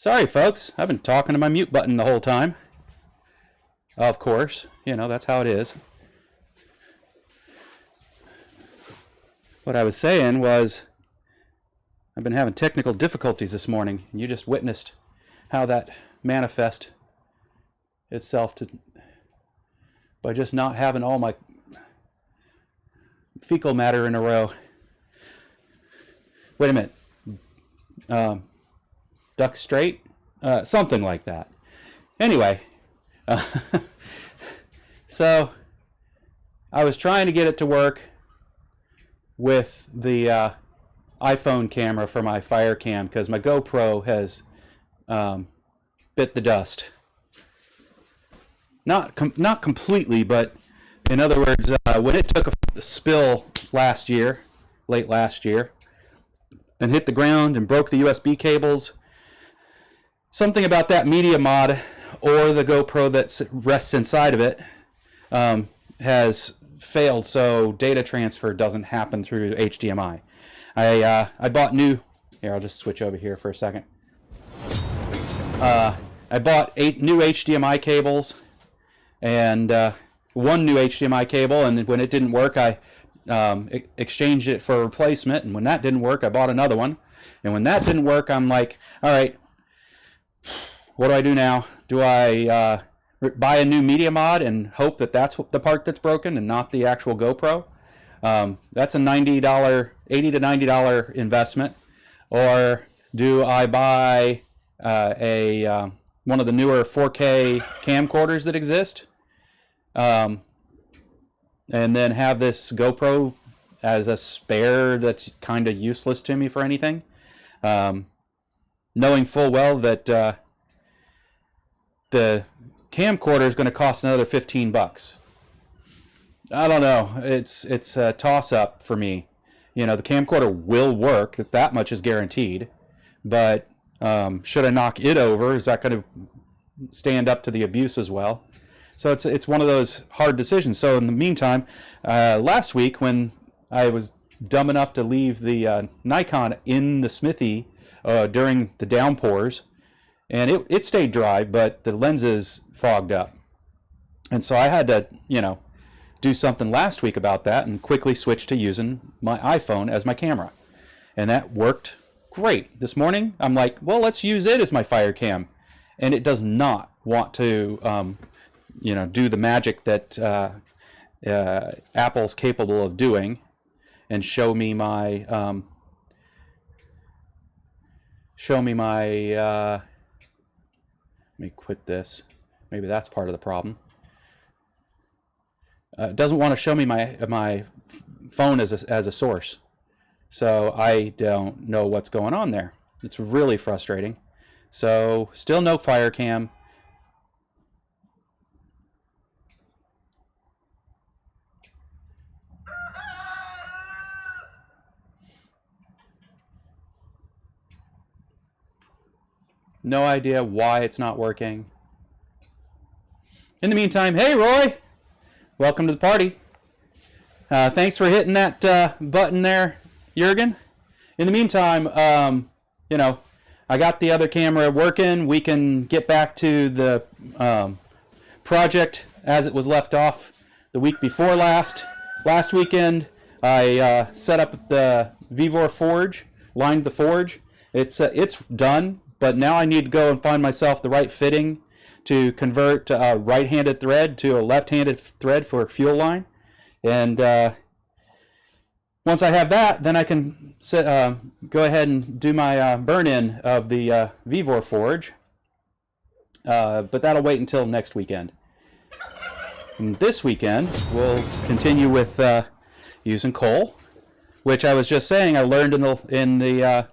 Sorry, folks. I've been talking to my mute button the whole time. Of course. You know, that's how it is. What I was saying was I've been having technical difficulties this morning. You just witnessed how that manifest itself by just not having all my fecal matter in a row. Wait a minute. Duck straight? Something like that. Anyway, so I was trying to get it to work with the iPhone camera for my fire cam because my GoPro has bit the dust. Not completely, but in other words, when it took a spill late last year, and hit the ground and broke the USB cables, something about that media mod or the GoPro that rests inside of it has failed, so data transfer doesn't happen through HDMI. I bought new. Here, I'll just switch over here for a second. I bought 8 new HDMI cables and one new HDMI cable, and when it didn't work, I exchanged it for a replacement, and when that didn't work, I bought another one. And when that didn't work, I'm like, all right, what do I do now? Do I buy a new media mod and hope that that's the part that's broken and not the actual GoPro? That's a $80 to $90 investment. Or do I buy one of the newer 4K camcorders that exist, and then have this GoPro as a spare that's kind of useless to me for anything, knowing full well that the camcorder is going to cost another $15. I don't know. It's a toss-up for me. You know, the camcorder will work. That much is guaranteed. But should I knock it over? Is that going to stand up to the abuse as well? So it's one of those hard decisions. So in the meantime, last week when I was dumb enough to leave the Nikon in the Smithy during the downpours, and it stayed dry, but the lenses fogged up. And so I had to, do something last week about that and quickly switch to using my iPhone as my camera. And that worked great. This morning, I'm like, well, let's use it as my fire cam. And it does not want to, do the magic that Apple's capable of doing and show me my, let me quit this. Maybe that's part of the problem. It doesn't want to show me my phone as a source. So I don't know what's going on there. It's really frustrating. So still no fire cam. No idea why it's not working. In the meantime, hey Roy, welcome to the party. Thanks for hitting that button there, Jurgen. In the meantime, I got the other camera working. We can get back to the project as it was left off the week before last. Last weekend, I set up the Vevor forge, lined the forge. It's done. But now I need to go and find myself the right fitting to convert a right-handed thread to a left-handed thread for a fuel line. And once I have that, then I can go ahead and do my burn-in of the Vevor forge. But that'll wait until next weekend. And this weekend, we'll continue with using coal, which I was just saying I learned in the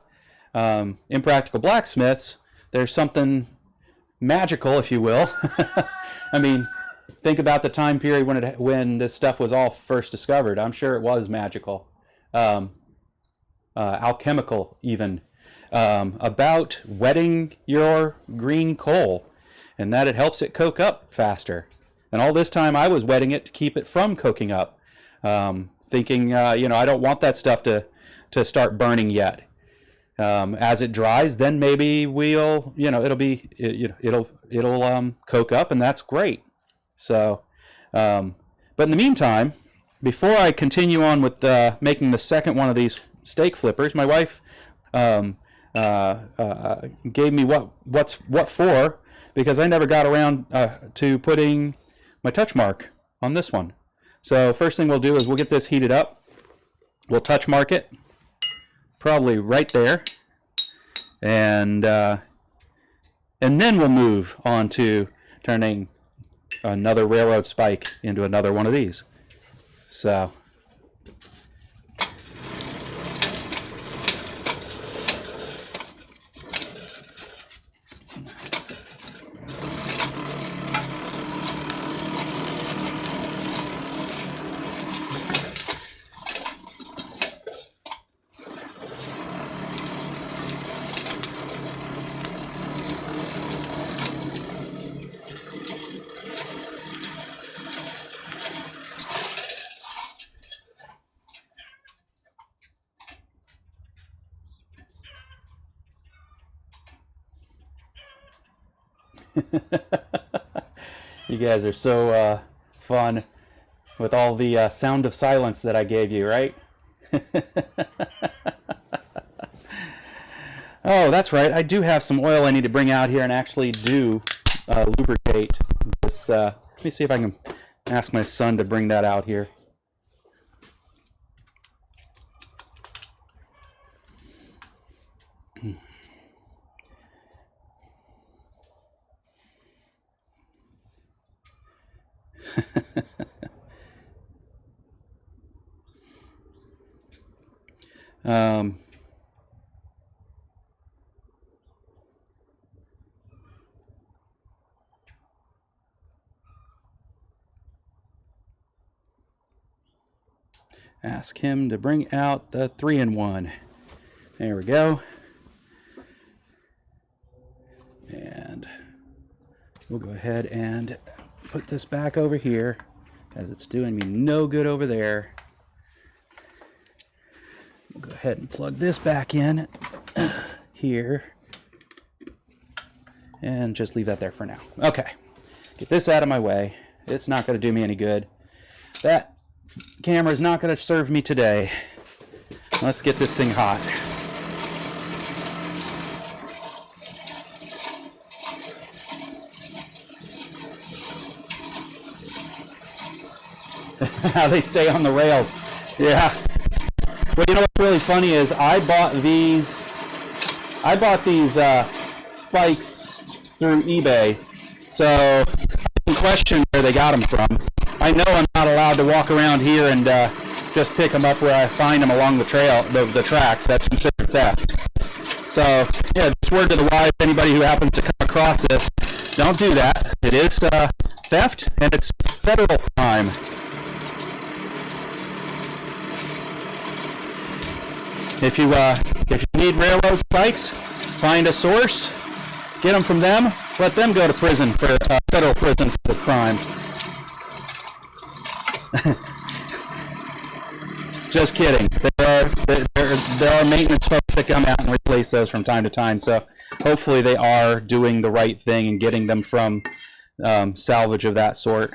Impractical Blacksmiths. There's something magical, if you will. I mean, think about the time period when this stuff was all first discovered. I'm sure it was magical, alchemical even, about wetting your green coal, and that it helps it coke up faster. And all this time I was wetting it to keep it from coking up, thinking, I don't want that stuff to start burning yet. As it dries, then maybe we'll, it'll coke up, and that's great. So, but in the meantime, before I continue on with making the second one of these steak flippers, my wife gave me what for, because I never got around to putting my touch mark on this one. So first thing we'll do is we'll get this heated up. We'll touch mark it, probably right there, and then we'll move on to turning another railroad spike into another one of these. So you guys are so fun with all the sound of silence that I gave you, right? Oh, that's right. I do have some oil I need to bring out here and actually do lubricate this. Let me see if I can ask my son to bring that out here. Ask him to bring out the 3-in-1. There we go. And we'll go ahead and put this back over here, as it's doing me no good over there. We'll go ahead and plug this back in here and just leave that there for now. Okay, get this out of my way. It's not going to do me any good. That camera is not going to serve me today. Let's get this thing hot. How they stay on the rails. Yeah. Well, you know what's really funny is I bought these spikes through eBay. So I can question where they got them from. I know I'm not allowed to walk around here and just pick them up where I find them along the trail, the tracks. That's considered theft. So yeah, just word to the wise, anybody who happens to come across this, don't do that. It is theft, and it's federal crime. If you need railroad spikes, find a source, get them from them, let them go to prison for federal prison for the crime. Just kidding. There are maintenance folks that come out and replace those from time to time. So hopefully they are doing the right thing and getting them from salvage of that sort.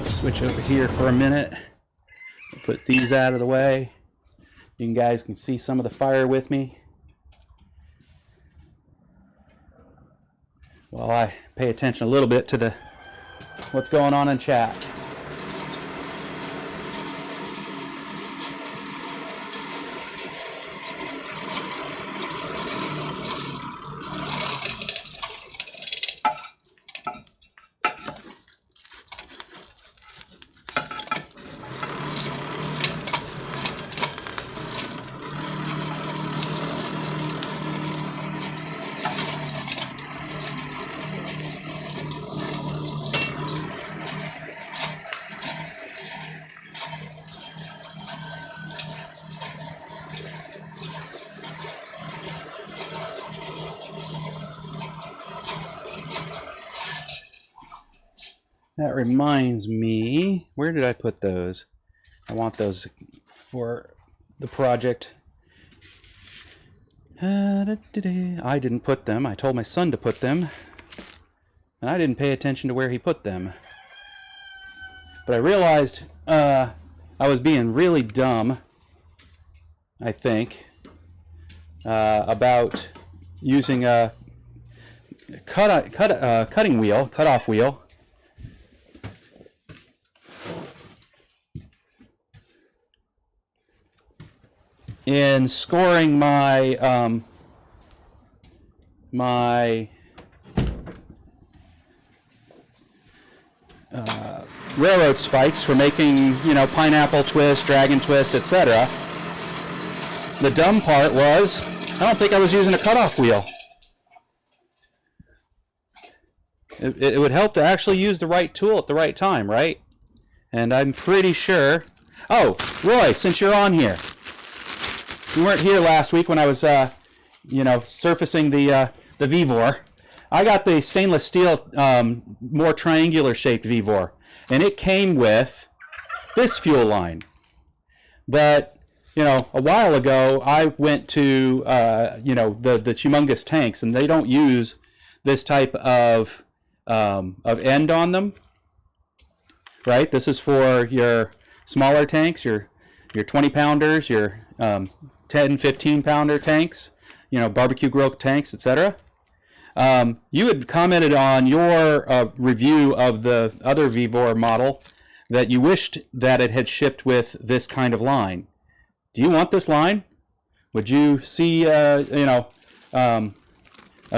Switch over here for a minute. Put these out of the way. You guys can see some of the fire with me while I pay attention a little bit to what's going on in chat. That reminds me, where did I put those? I want those for the project. I didn't put them. I told my son to put them. And I didn't pay attention to where he put them. But I realized I was being really dumb, I think, about using a cutoff wheel. In scoring my railroad spikes for making, pineapple twist, dragon twist, etc. The dumb part was, I don't think I was using a cutoff wheel. It would help to actually use the right tool at the right time, right? And I'm pretty sure... Oh, Roy, since you're on here. You weren't here last week when I was, surfacing the VVOR. I got the stainless steel, more triangular shaped VVOR. And it came with this fuel line. But, a while ago, I went to, the humongous tanks, and they don't use this type of end on them, right? This is for your smaller tanks, your 20-pounders, your 10, 15-pounder tanks, barbecue grill tanks, etc. You had commented on your review of the other VVOR model that you wished that it had shipped with this kind of line. Do you want this line? Would you see, a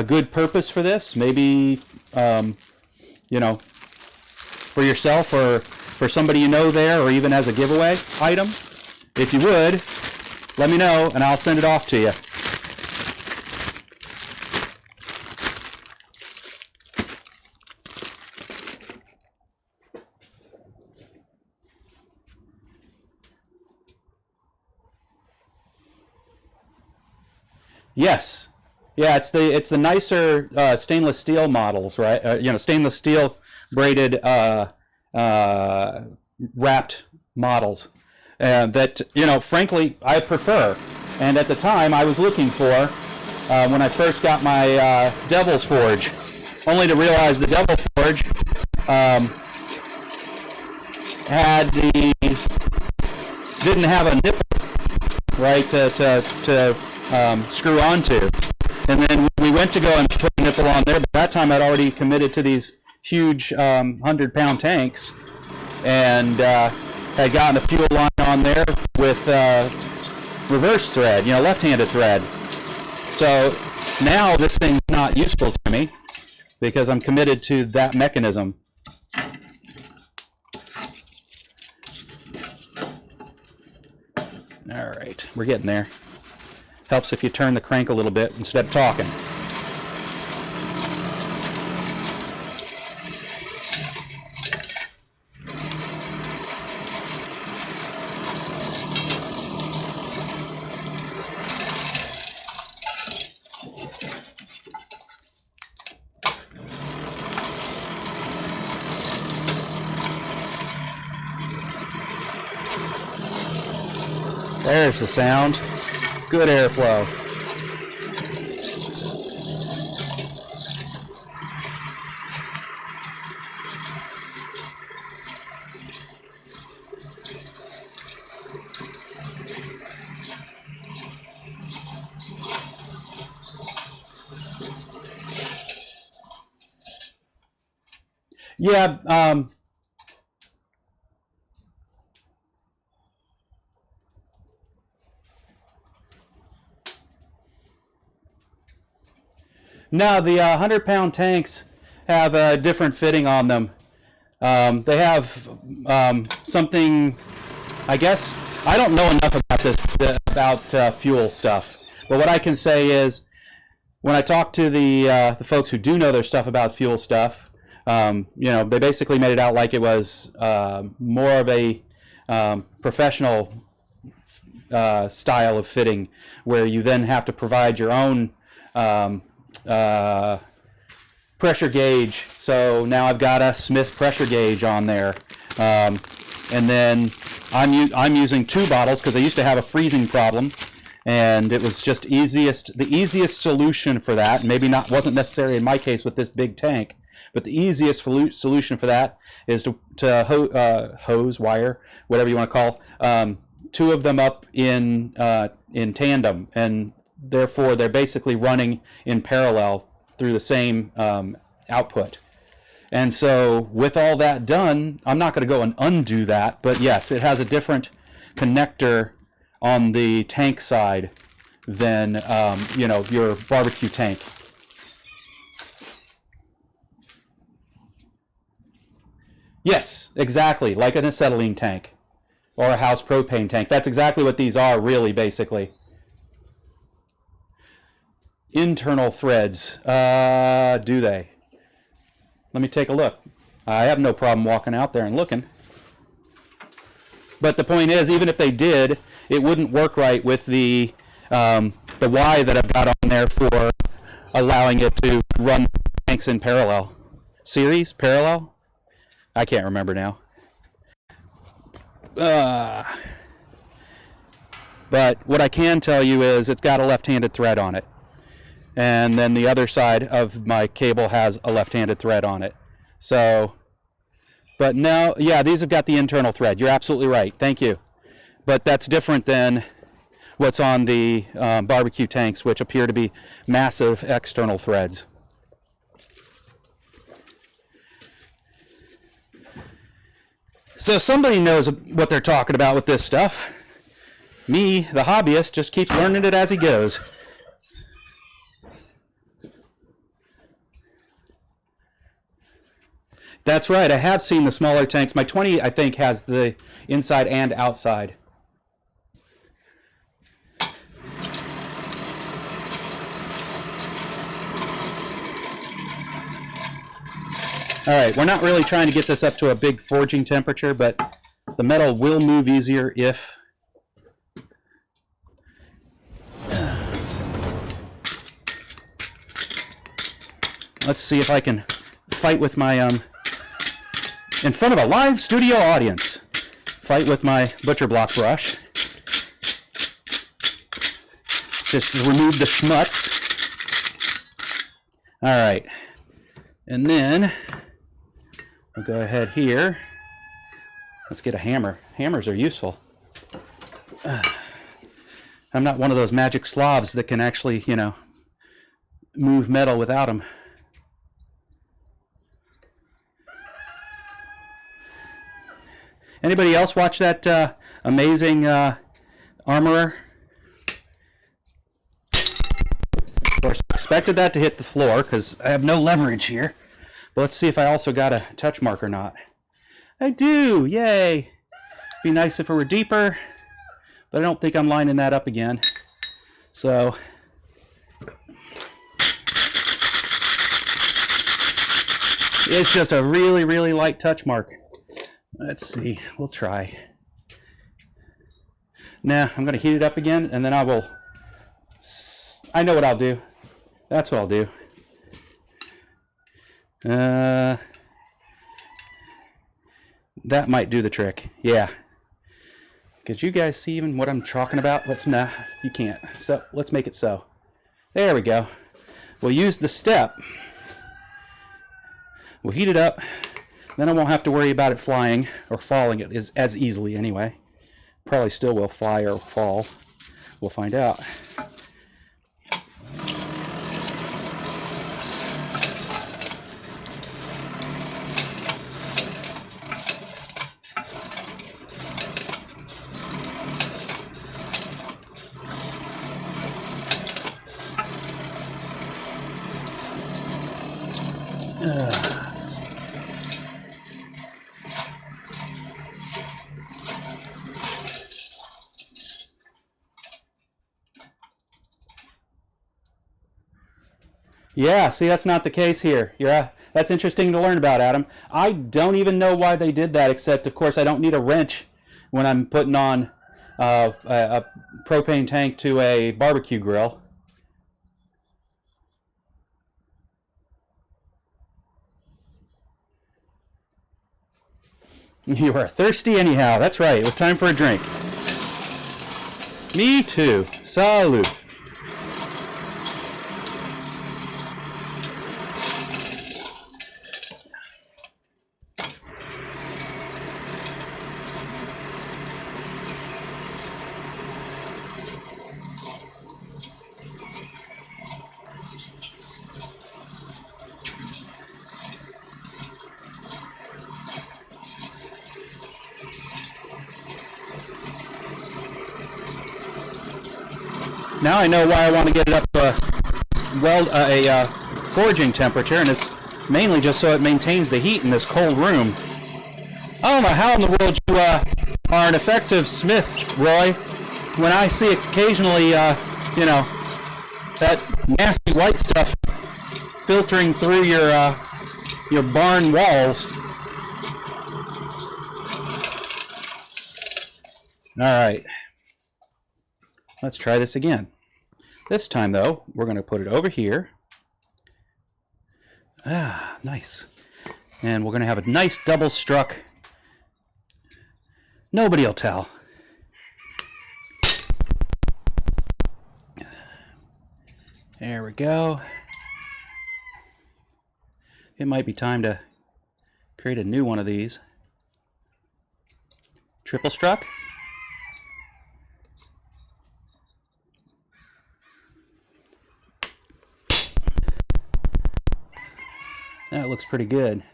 good purpose for this? Maybe, for yourself or for somebody there, or even as a giveaway item? If you would, let me know and I'll send it off to you. Yes, yeah, it's the nicer stainless steel models, right? Stainless steel braided wrapped models that frankly I prefer. And at the time I was looking for when I first got my Devil's Forge, only to realize the Devil's Forge didn't have a nipple, right, to screw onto. And then we went to go and put a nipple on there, but that time I'd already committed to these huge 100-pound tanks, and had gotten a fuel line on there with reverse thread, left-handed thread. So now this thing's not useful to me because I'm committed to that mechanism. All right, we're getting there. Helps if you turn the crank a little bit instead of talking. There's the sound. Good airflow. Yeah, no, the 100-pound tanks have a different fitting on them. They have something, I guess, I don't know enough about about fuel stuff. But what I can say is, when I talk to the folks who do know their stuff about fuel stuff, they basically made it out like it was more of a professional style of fitting, where you then have to provide your own pressure gauge. So now I've got a Smith pressure gauge on there. And then I'm using 2 bottles because I used to have a freezing problem, and it was just the easiest solution for that. Maybe wasn't necessary in my case with this big tank, but the easiest solution for that is to hose, wire, whatever you want to call, 2 of them up in tandem, and therefore they're basically running in parallel through the same output. And so with all that done, I'm not going to go and undo that, but yes, it has a different connector on the tank side than your barbecue tank. Yes, exactly, like an acetylene tank or a house propane tank. That's exactly what these are, really, basically. Internal threads, do they? Let me take a look. I have no problem walking out there and looking. But the point is, even if they did, it wouldn't work right with the Y that I've got on there for allowing it to run tanks in parallel. Series? Parallel? I can't remember now. But what I can tell you is it's got a left-handed thread on it. And then the other side of my cable has a left-handed thread on it. So, but no, yeah, these have got the internal thread. You're absolutely right. Thank you. But that's different than what's on the barbecue tanks, which appear to be massive external threads. So somebody knows what they're talking about with this stuff. Me, the hobbyist, just keeps learning it as he goes. That's right, I have seen the smaller tanks. My 20, I think, has the inside and outside. All right, we're not really trying to get this up to a big forging temperature, but the metal will move easier if... Let's see if I can fight with my... in front of a live studio audience, fight with my butcher block brush. Just remove the schmutz. All right, and then we'll go ahead here. Let's get a hammer. Hammers are useful. I'm not one of those magic Slavs that can actually, move metal without them. Anybody else watch that amazing armorer? Of course, I expected that to hit the floor because I have no leverage here. But let's see if I also got a touch mark or not. I do! Yay! Be nice if it were deeper, but I don't think I'm lining that up again. So... it's just a really, really light touch mark. Let's see, we'll try. Now, I'm going to heat it up again, and then I know what I'll do. That's what I'll do. That might do the trick. Yeah. Could you guys see even what I'm talking about? You can't. So, let's make it so. There we go. We'll use the step. We'll heat it up. Then I won't have to worry about it flying or falling as easily anyway. Probably still will fly or fall. We'll find out. Yeah, see, that's not the case here. That's interesting to learn about, Adam. I don't even know why they did that, except, of course, I don't need a wrench when I'm putting on a propane tank to a barbecue grill. You are thirsty anyhow. That's right. It was time for a drink. Me too. Salud. Now I know why I want to get it up a foraging temperature, and it's mainly just so it maintains the heat in this cold room. I don't know how in the world you are an effective smith, Roy, when I see occasionally, you know, that nasty white stuff filtering through your barn walls. All right. Let's try this again. This time, though, we're going to put it over here. Ah, nice. And we're going to have a nice double struck. Nobody will tell. There we go. It might be time to create a new one of these. Triple struck. That looks pretty good.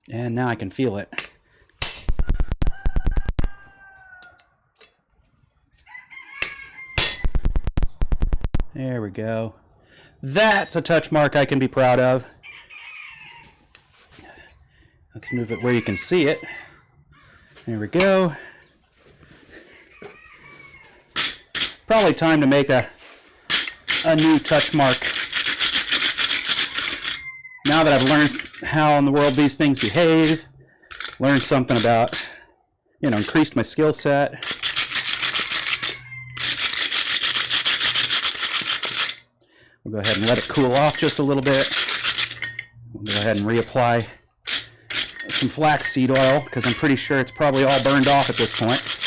And now I can feel it. There we go. That's a touch mark I can be proud of. Let's move it where you can see it. There we go. Probably time to make a new touch mark. Now that I've learned how in the world these things behave, learned something about, you know, increased my skill set. We'll go ahead and let it cool off just a little bit. We'll go ahead and reapply some flaxseed oil because I'm pretty sure it's probably all burned off at this point.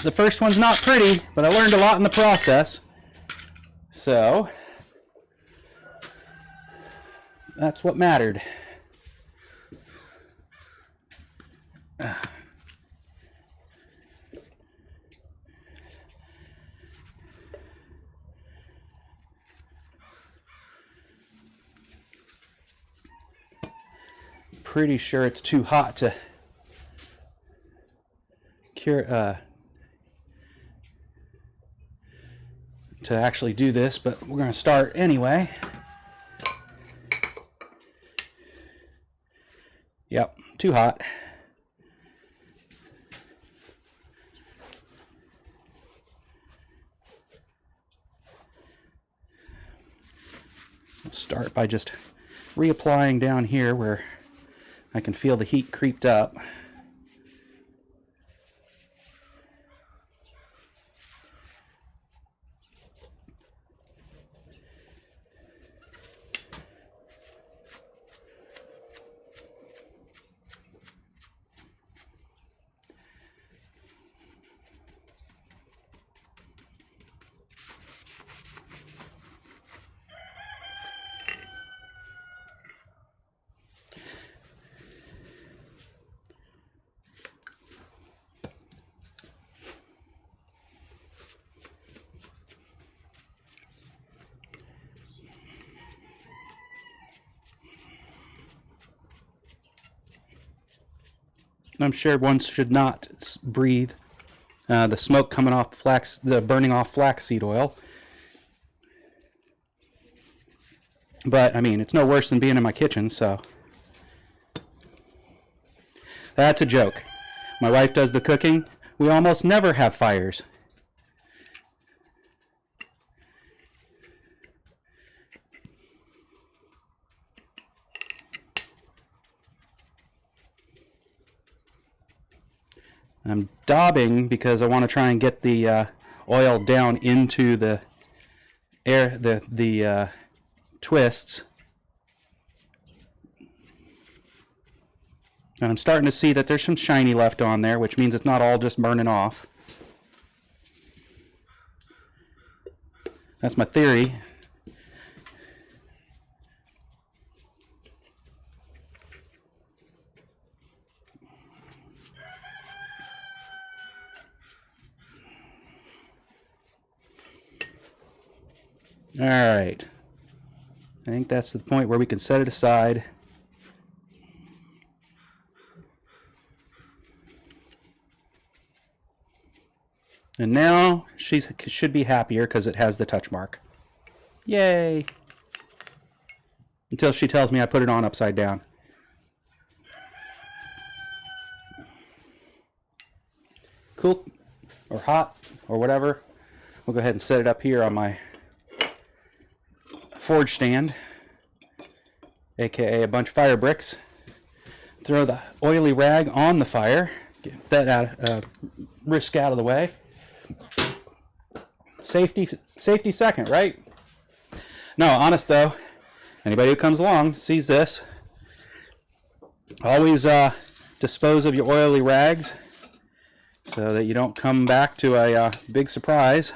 The first one's not pretty, but I learned a lot in the process. So, that's what mattered. Pretty sure it's too hot to cure, to actually do this, but we're going to start anyway. Yep, too hot. We'll start by just reapplying down here where I can feel the heat creeped up. I'm sure one should not breathe the smoke coming off the burning off flaxseed oil. But, I mean, it's no worse than being in my kitchen, so. That's a joke. My wife does the cooking. We almost never have fires. I'm daubing because I want to try and get the oil down into the twists. And I'm starting to see that there's some shiny left on there, which means it's not all just burning off. That's my theory. All right. I think that's the point where we can set it aside. And now she should be happier because it has the touch mark. Yay! Until she tells me I put it on upside down. Cool, or hot, or whatever. We'll go ahead and set it up here on my forge stand, aka a bunch of fire bricks. Throw the oily rag on the fire. Get that risk out of the way. Safety second, right? No, honest though, anybody who comes along sees this. Always dispose of your oily rags so that you don't come back to a big surprise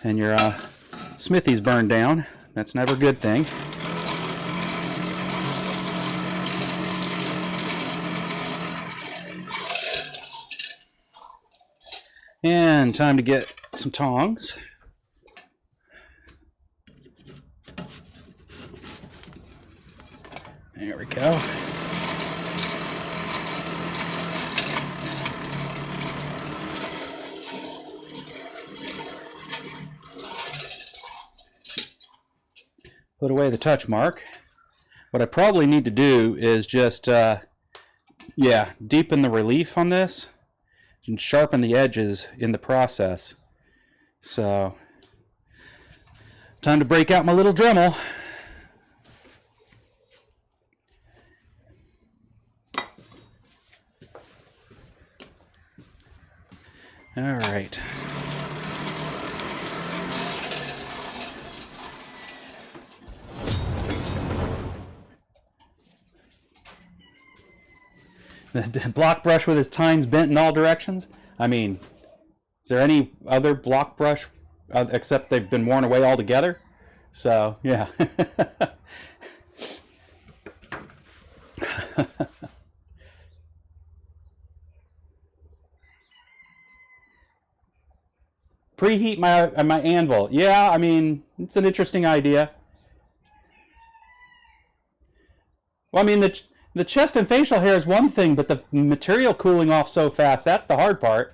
and your smithy's burned down. That's never a good thing. And time to get some tongs. There we go. Put away the touch mark. What I probably need to do is just, deepen the relief on this and sharpen the edges in the process. So, time to break out my little Dremel. All right. The block brush with its tines bent in all directions. I mean, is there any other block brush except they've been worn away altogether? So, yeah. Preheat my anvil. Yeah, I mean, it's an interesting idea. Well, I mean, the chest and facial hair is one thing, but the material cooling off so fast, that's the hard part.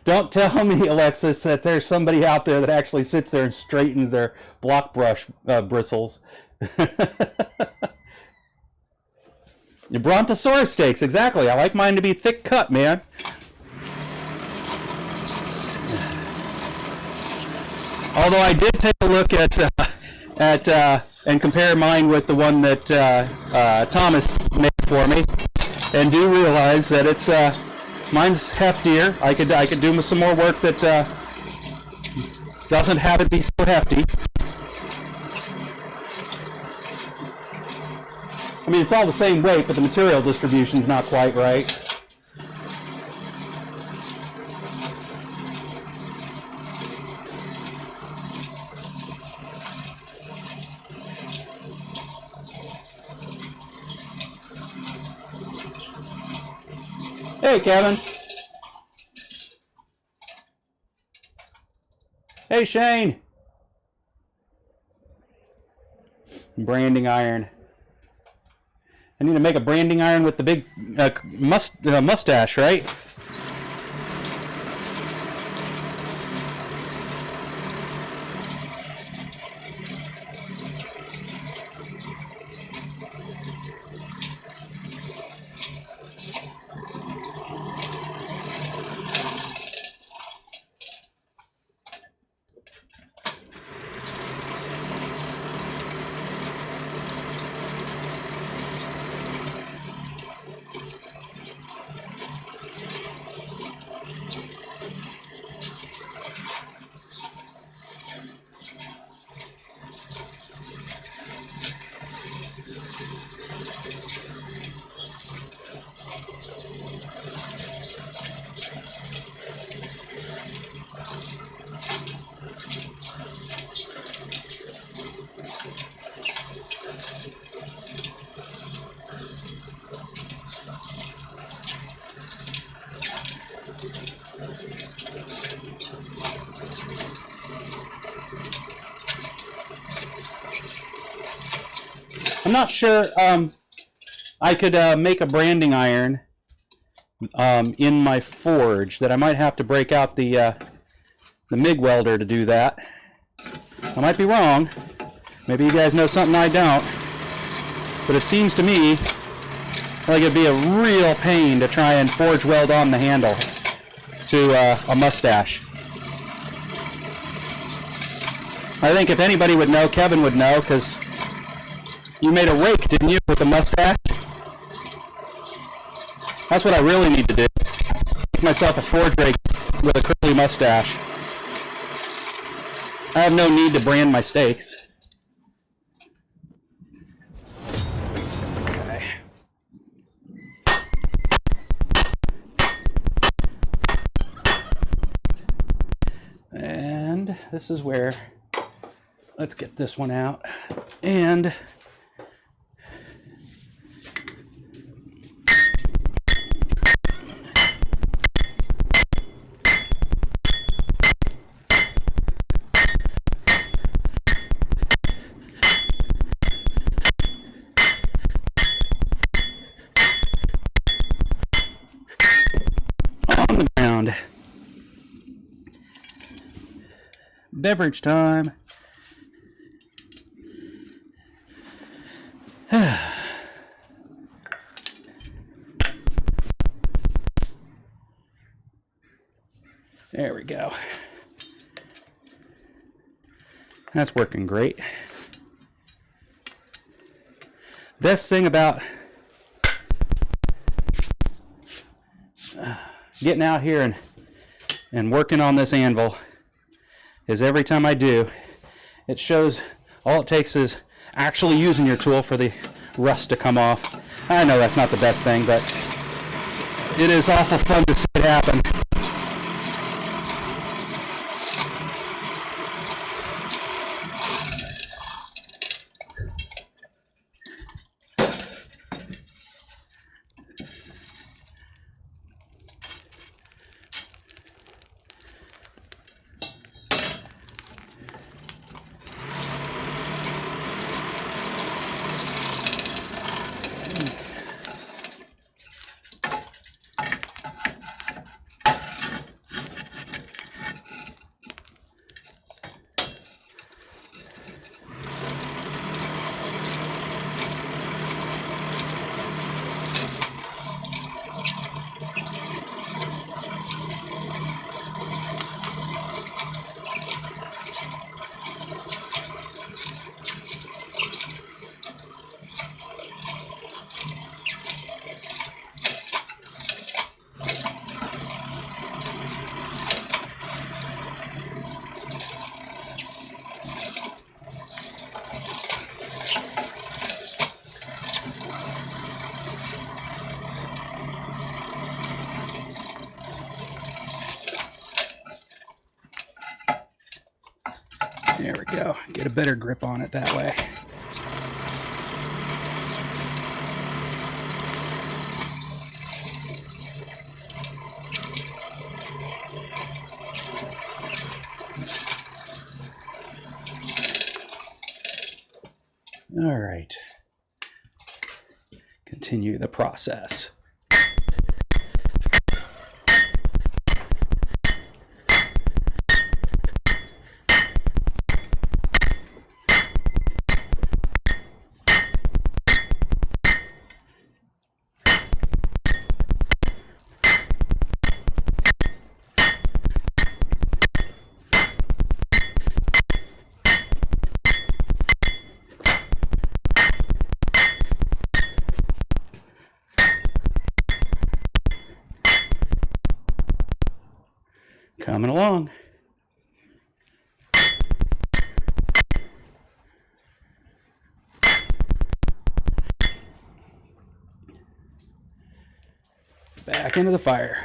Don't tell me, Alexis, that there's somebody out there that actually sits there and straightens their block brush bristles. Your Brontosaurus steaks, exactly. I like mine to be thick cut, man. Although I did take a look at and compare mine with the one that Thomas made for me, and do realize that it's mine's heftier. I could do some more work that doesn't have it be so hefty. I mean, it's all the same weight, but the material distribution's not quite right. Hey, Kevin. Hey, Shane. Branding iron. I need to make a branding iron with the big mustache, right? I'm not sure. I could make a branding iron in my forge that I might have to break out the MIG welder to do that. I might be wrong. Maybe you guys know something I don't. But it seems to me like it'd be a real pain to try and forge weld on the handle to a mustache. I think if anybody would know, Kevin would know, because you made a rake, didn't you, with a mustache? That's what I really need to do. Make myself a forge rake with a curly mustache. I have no need to brand my steaks. Okay. And this is where, let's get this one out. And on the ground. Beverage time. There we go. That's working great. Best thing about getting out here and working on this anvil is every time I do, it shows all it takes is actually using your tool for the rust to come off. I know that's not the best thing, but it is awful fun to see it happen. There we go. Get a better grip on it that way. All right. Continue the process. Coming along. Back into the fire.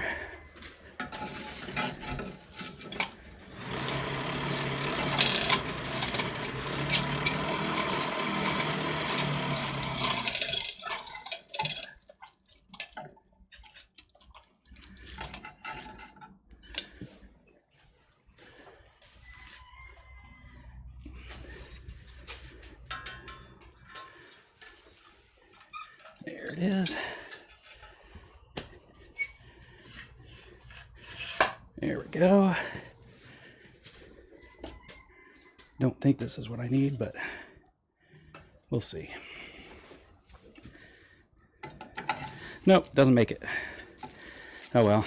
it is. There we go. Don't think this is what I need, but we'll see. Nope, doesn't make it. Oh well.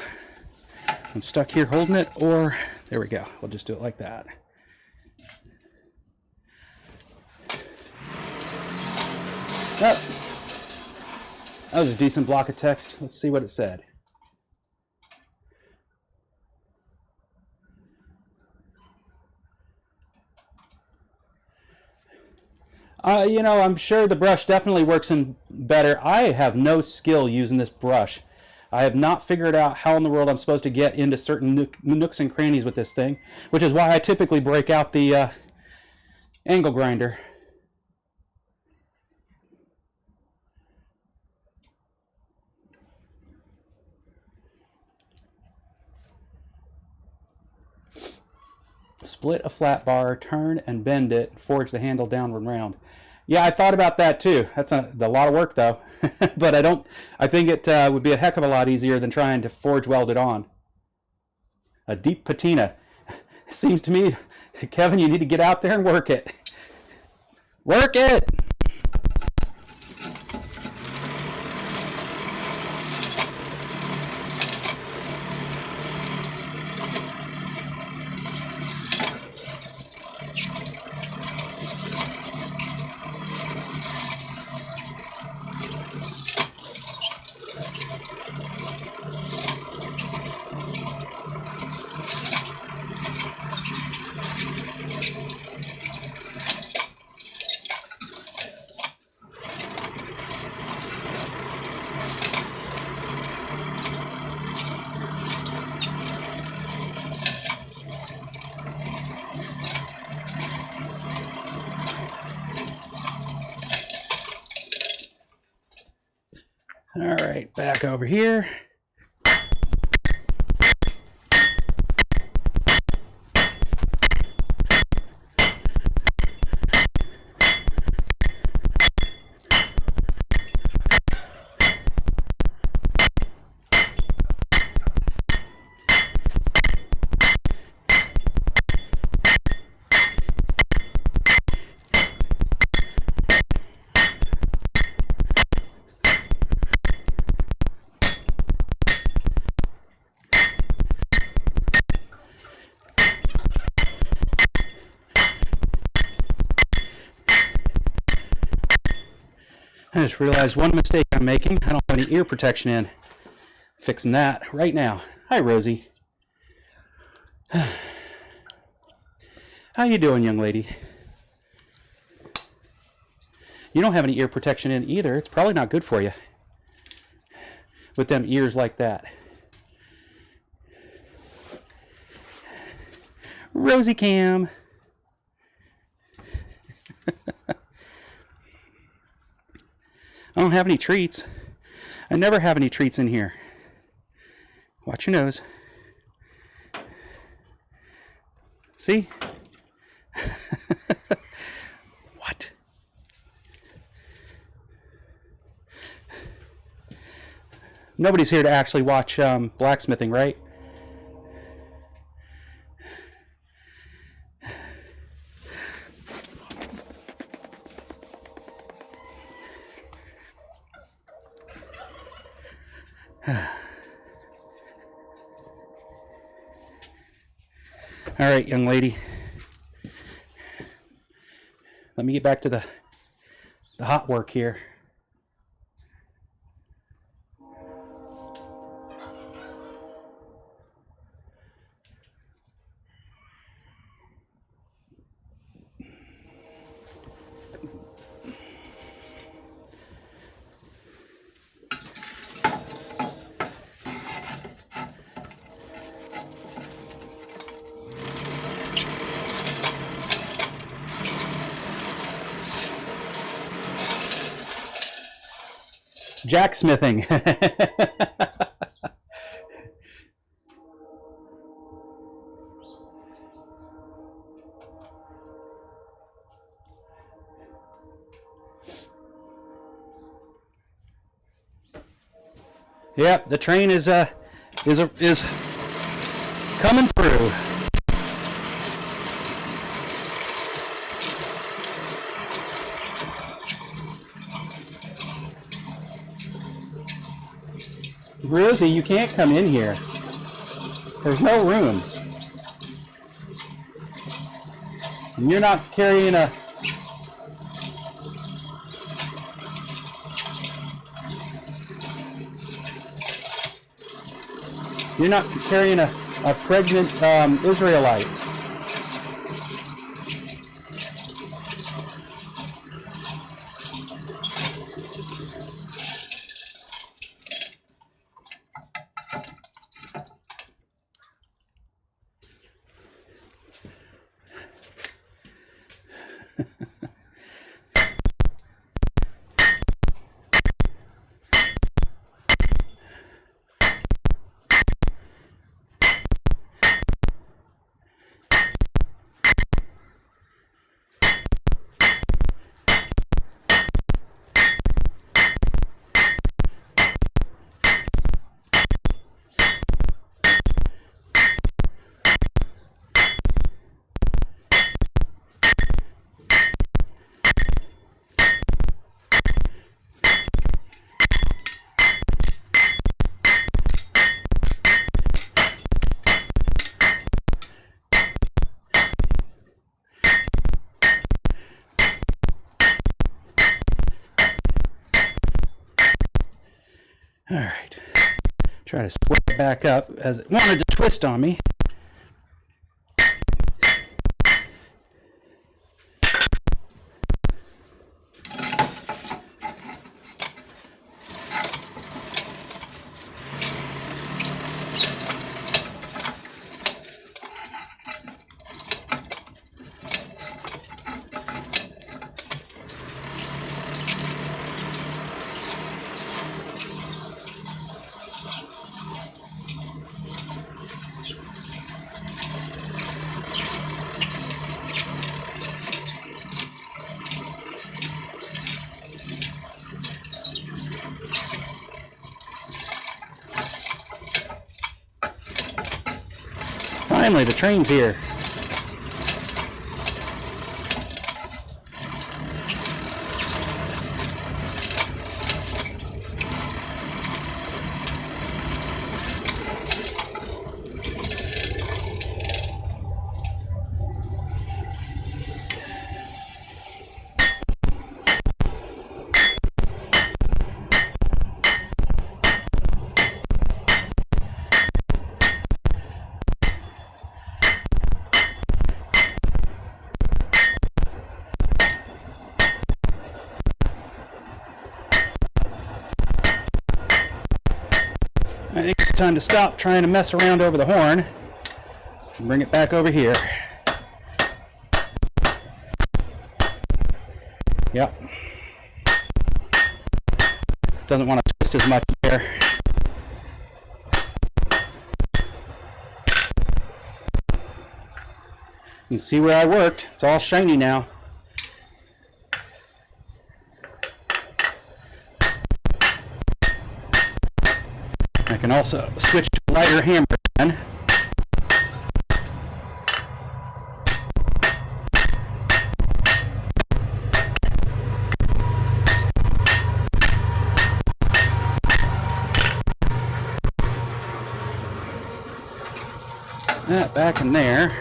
I'm stuck here holding it, or there we go. We'll just do it like that. Oh, that was a decent block of text. Let's see what it said. You know, I'm sure the brush definitely works in better. I have no skill using this brush. I have not figured out how in the world I'm supposed to get into certain nooks and crannies with this thing, which is why I typically break out the angle grinder. Split a flat bar, turn and bend it, forge the handle downward round. Yeah, I thought about that too. That's a lot of work though. But I think it would be a heck of a lot easier than trying to forge weld it on. A deep patina. Seems to me, Kevin, you need to get out there and work it. Work it! All right, back over here. I just realized one mistake I'm making. I don't have any ear protection in. Fixing that right now. Hi, Rosie. How you doing, young lady? You don't have any ear protection in either. It's probably not good for you. With them ears like that. Rosie Cam. I don't have any treats. I never have any treats in here. Watch your nose. See? What? Nobody's here to actually watch blacksmithing, right? All right, young lady. Let me get back to the hot work here. Jacksmithing. Yep, the train is coming through. Rosie, you can't come in here. There's no room. And you're not carrying a... You're not carrying a pregnant Israelite. All right, try to sweep it back up as it wanted to twist on me. Finally, the train's here. I think it's time to stop trying to mess around over the horn and bring it back over here. Yep. Doesn't want to twist as much there. You can see where I worked. It's all shiny now. I can also switch to a lighter hammer then. That back in there.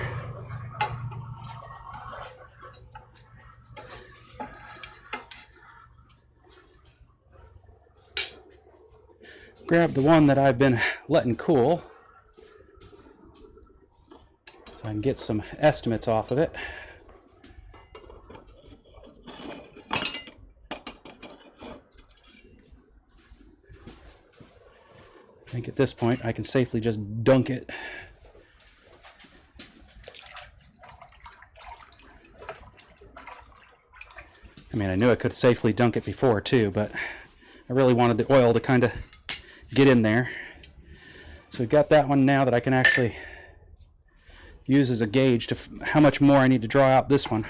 Grab the one that I've been letting cool so I can get some estimates off of it. I think at this point I can safely just dunk it. I mean, I knew I could safely dunk it before too, but I really wanted the oil to kind of get in there. So we've got that one now that I can actually use as a gauge to how much more I need to draw out this one.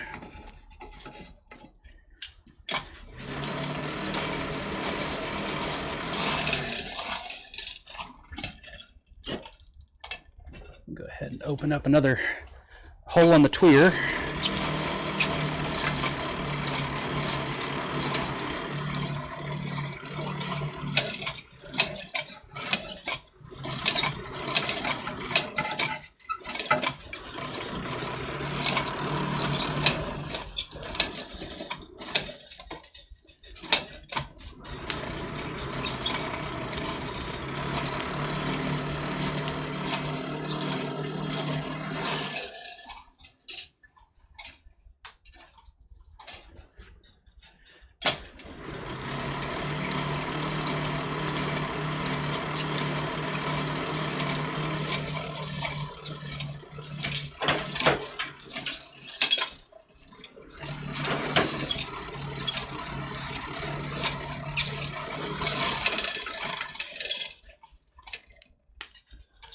Go ahead and open up another hole on the tweer.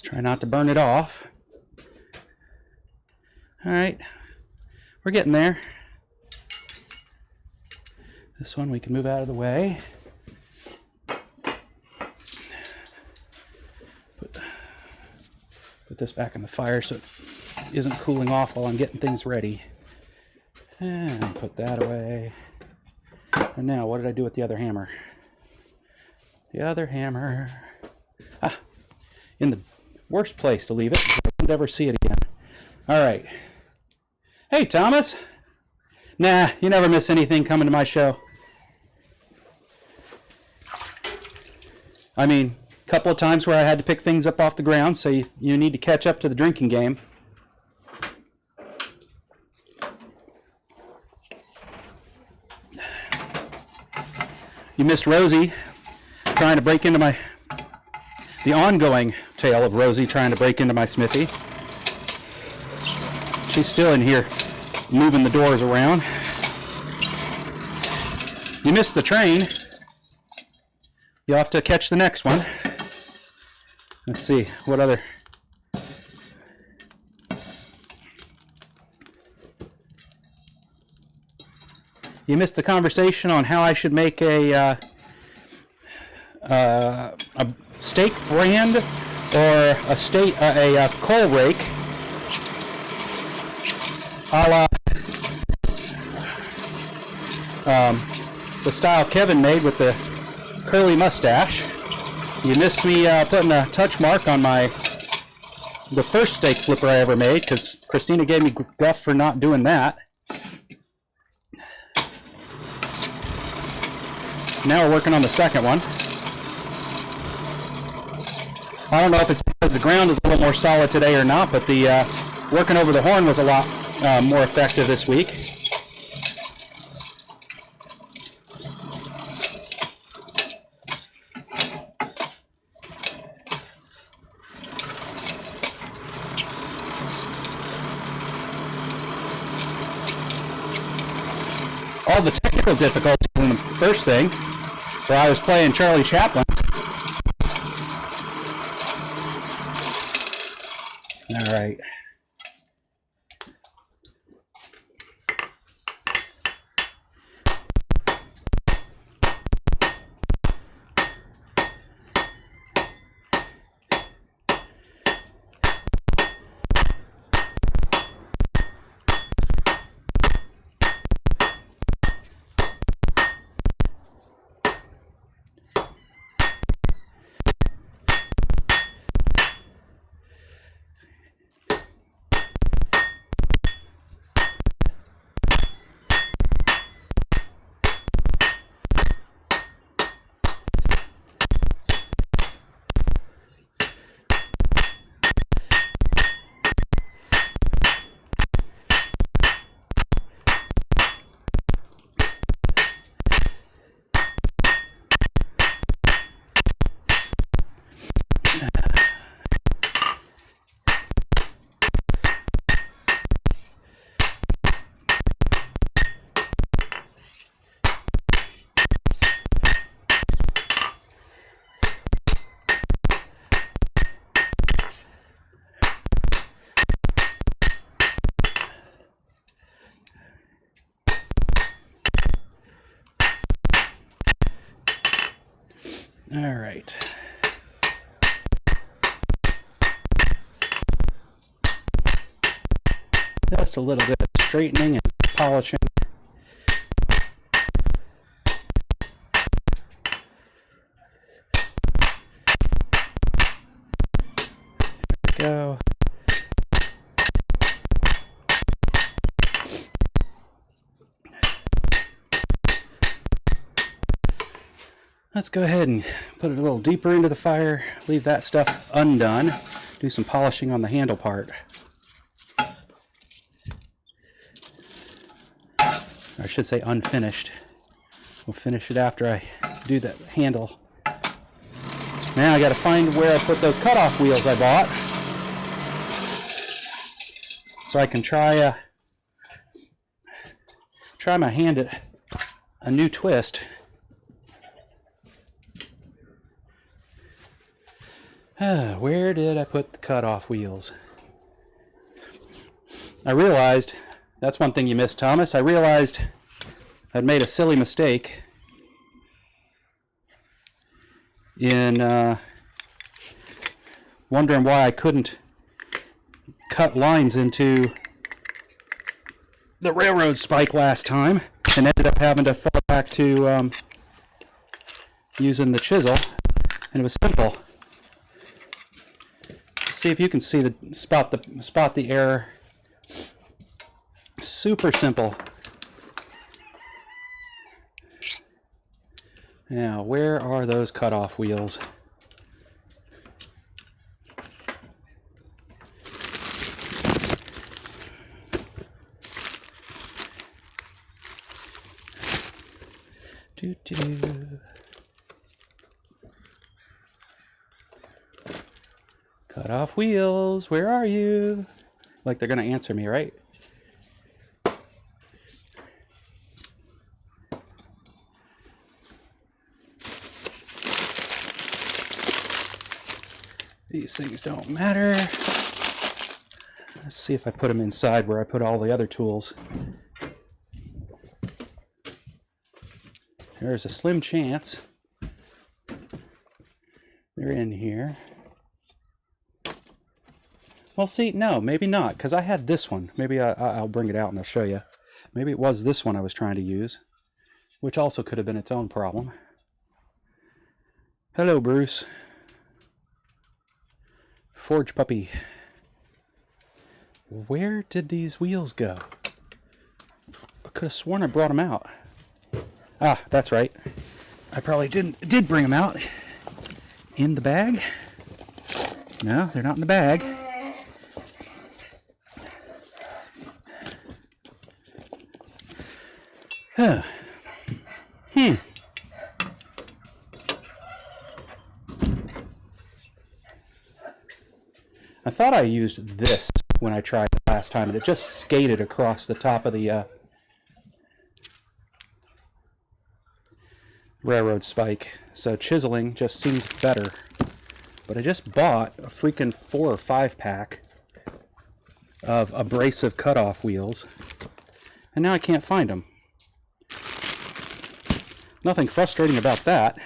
Try not to burn it off. All right, we're getting there. This one we can move out of the way. Put this back in the fire so it isn't cooling off while I'm getting things ready. And put that away. And now, what did I do with the other hammer? The other hammer. In the worst place to leave it. I won't ever see it again. All right. Hey, Thomas. Nah, you never miss anything coming to my show. I mean, a couple of times where I had to pick things up off the ground, so you need to catch up to the drinking game. You missed Rosie trying to break into the ongoing tale of Rosie trying to break into my Smithy. She's still in here moving the doors around. You missed the train. You'll have to catch the next one. Let's see, what other... You missed the conversation on how I should make a steak brand or a coal rake a la the style Kevin made with the curly mustache. You missed me putting a touch mark on the first steak flipper I ever made, because Christina gave me guff for not doing that. Now we're working on the second one. I don't know if it's because the ground is a little more solid today or not, but the working over the horn was a lot more effective this week. All the technical difficulties in the first thing, where I was playing Charlie Chaplin. All right. All right. Just a little bit of straightening and polishing. There we go. Let's go ahead and put it a little deeper into the fire, leave that stuff undone, do some polishing on the handle part. I should say unfinished. We'll finish it after I do that handle. Now I got to find where I put those cutoff wheels I bought, so I can try my hand at a new twist. Where did I put the cutoff wheels? I realized, that's one thing you missed, Thomas. I realized I'd made a silly mistake in wondering why I couldn't cut lines into the railroad spike last time, and ended up having to fall back to using the chisel, and it was simple. See if you can see spot the error. Super simple. Now, where are those cutoff wheels? Cutoff wheels, where are you? Like they're gonna answer me, right? These things don't matter. Let's see if I put them inside where I put all the other tools. There's a slim chance they're in here. Well, see, no, maybe not, because I had this one. Maybe I'll bring it out and I'll show you. Maybe it was this one I was trying to use, which also could have been its own problem. Hello, Bruce. Forge puppy. Where did these wheels go? I could have sworn I brought them out. Ah, that's right. I probably did bring them out. In the bag? No, they're not in the bag. Huh. I thought I used this when I tried it last time, and it just skated across the top of the railroad spike. So chiseling just seemed better. But I just bought a freaking 4 or 5 pack of abrasive cutoff wheels, and now I can't find them. Nothing frustrating about that.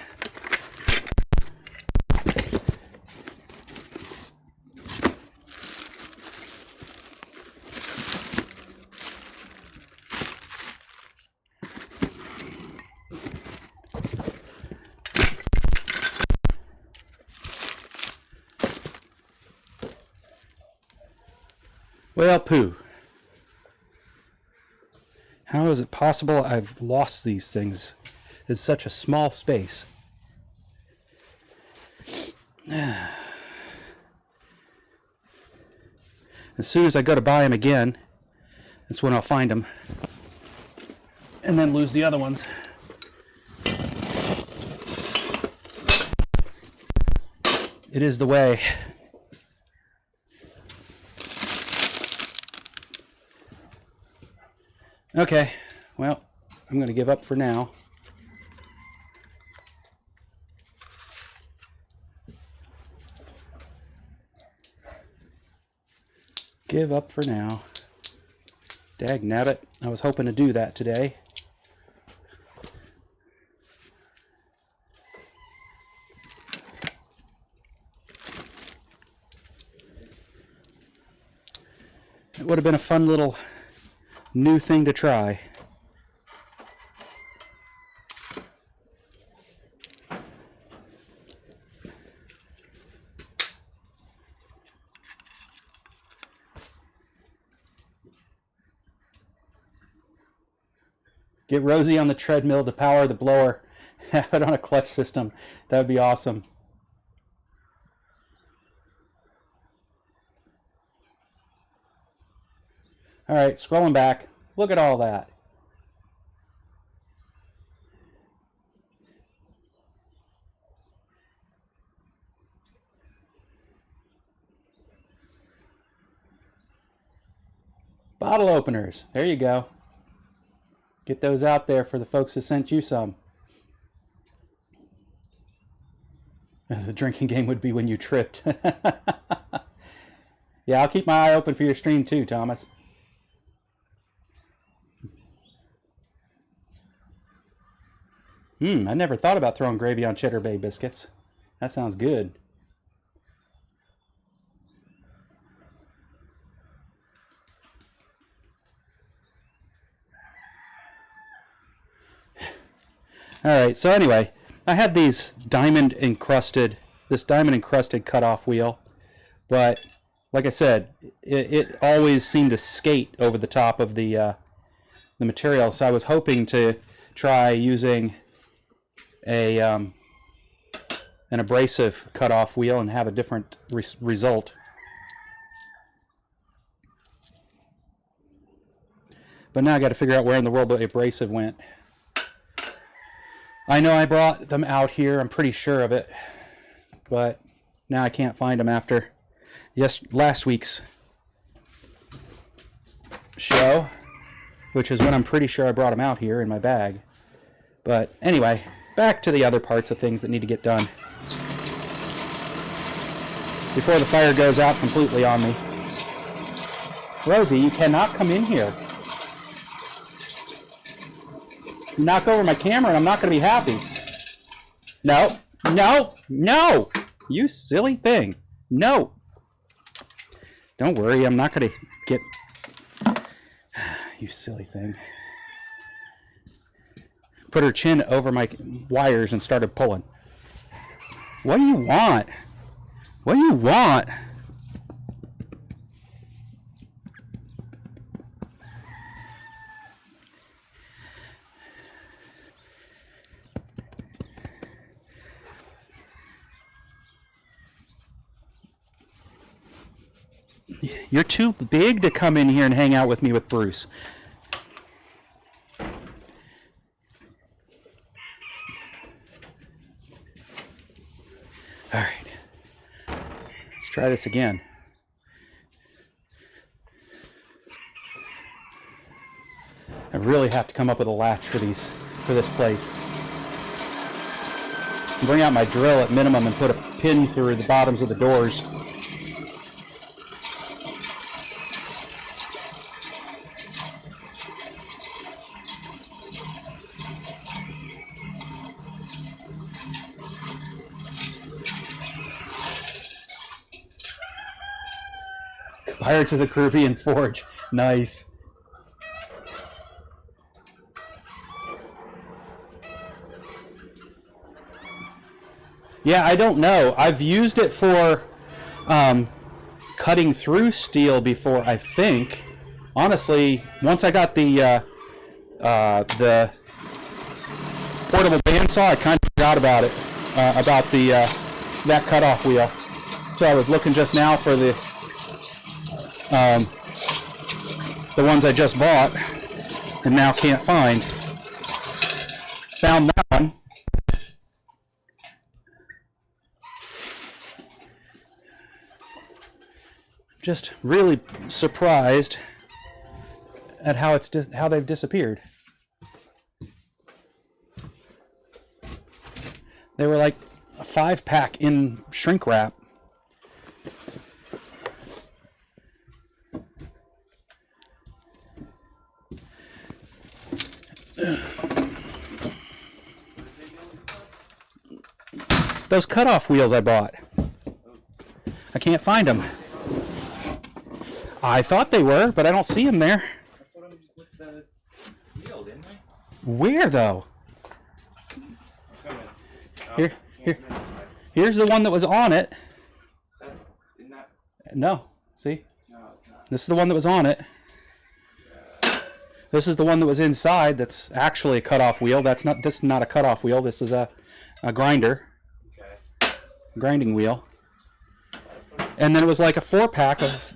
Well, pooh. How is it possible I've lost these things in such a small space? As soon as I go to buy them again, that's when I'll find them. And then lose the other ones. It is the way. Okay, well, I'm going to give up for now. Give up for now. Dagnabbit, I was hoping to do that today. would have been a fun little new thing to try. Get Rosie on the treadmill to power the blower. Have it on a clutch system. That would be awesome. All right, scrolling back. Look at all that. Bottle openers. There you go. Get those out there for the folks that sent you some. The drinking game would be when you tripped. Yeah, I'll keep my eye open for your stream too, Thomas. I never thought about throwing gravy on Cheddar Bay biscuits. That sounds good. All right, so anyway, I had this diamond encrusted cutoff wheel, but like I said, it always seemed to skate over the top of the material. So I was hoping to try using an abrasive cutoff wheel and have a different result. But now I got to figure out where in the world the abrasive went. I know I brought them out here, I'm pretty sure of it, but now I can't find them after last week's show, which is when I'm pretty sure I brought them out here in my bag. But anyway, back to the other parts of things that need to get done before the fire goes out completely on me. Rosie, you cannot come in here. Knock over my camera and I'm not going to be happy. No, no, no! You silly thing. No. Don't worry, I'm not going to get... You silly thing. Put her chin over my wires and started pulling. What do you want? What do you want? You're too big to come in here and hang out with me with Bruce. All right. Let's try this again. I really have to come up with a latch for this place. Bring out my drill at minimum and put a pin through the bottoms of the doors. Pirates of the Caribbean Forge. Nice. Yeah, I don't know. I've used it for cutting through steel before, I think. Honestly, once I got the portable bandsaw, I kind of forgot about it, about that cutoff wheel. So I was looking just now for the ones I just bought and now can't find. Found that one. Just really surprised at how they've disappeared. They were like a 5-pack in shrink wrap. Those cutoff wheels I bought. I can't find them. I thought they were, but I don't see them there. I put them with the wheel, didn't I? Where though? Oh, Here's the one that was on it. Isn't that? No, see? No, it's not. This is the one that was on it. This is the one that was inside. That's actually a cutoff wheel. This is not a cutoff wheel. This is a grinder. Okay. Grinding wheel. And then it was like a 4-pack of.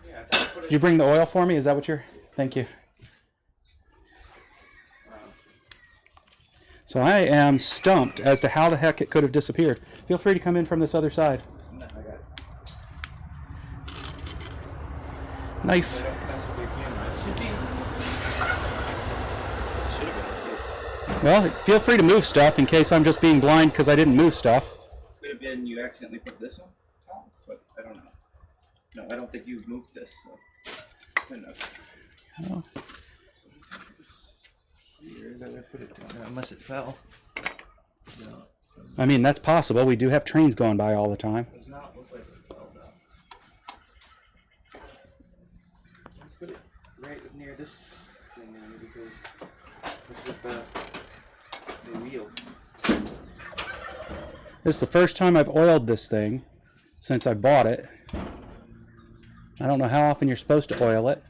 Yeah, Did you bring the oil for me? Is that what you're? Thank you. So I am stumped as to how the heck it could have disappeared. Feel free to come in from this other side. No, I got it. Knife. That's what your camera should be. Should have been. Well, feel free to move stuff in case I'm just being blind because I didn't move stuff. Could have been you accidentally put this on top, but I don't know. No, I don't think you moved this. So. Good enough. Oh. Here, is that where I put it down? Unless it fell. No. I mean, that's possible. We do have trains going by all the time. It does not look like it fell down. Put it right near this thing because this was the wheel. This is the first time I've oiled this thing since I bought it. I don't know how often you're supposed to oil it.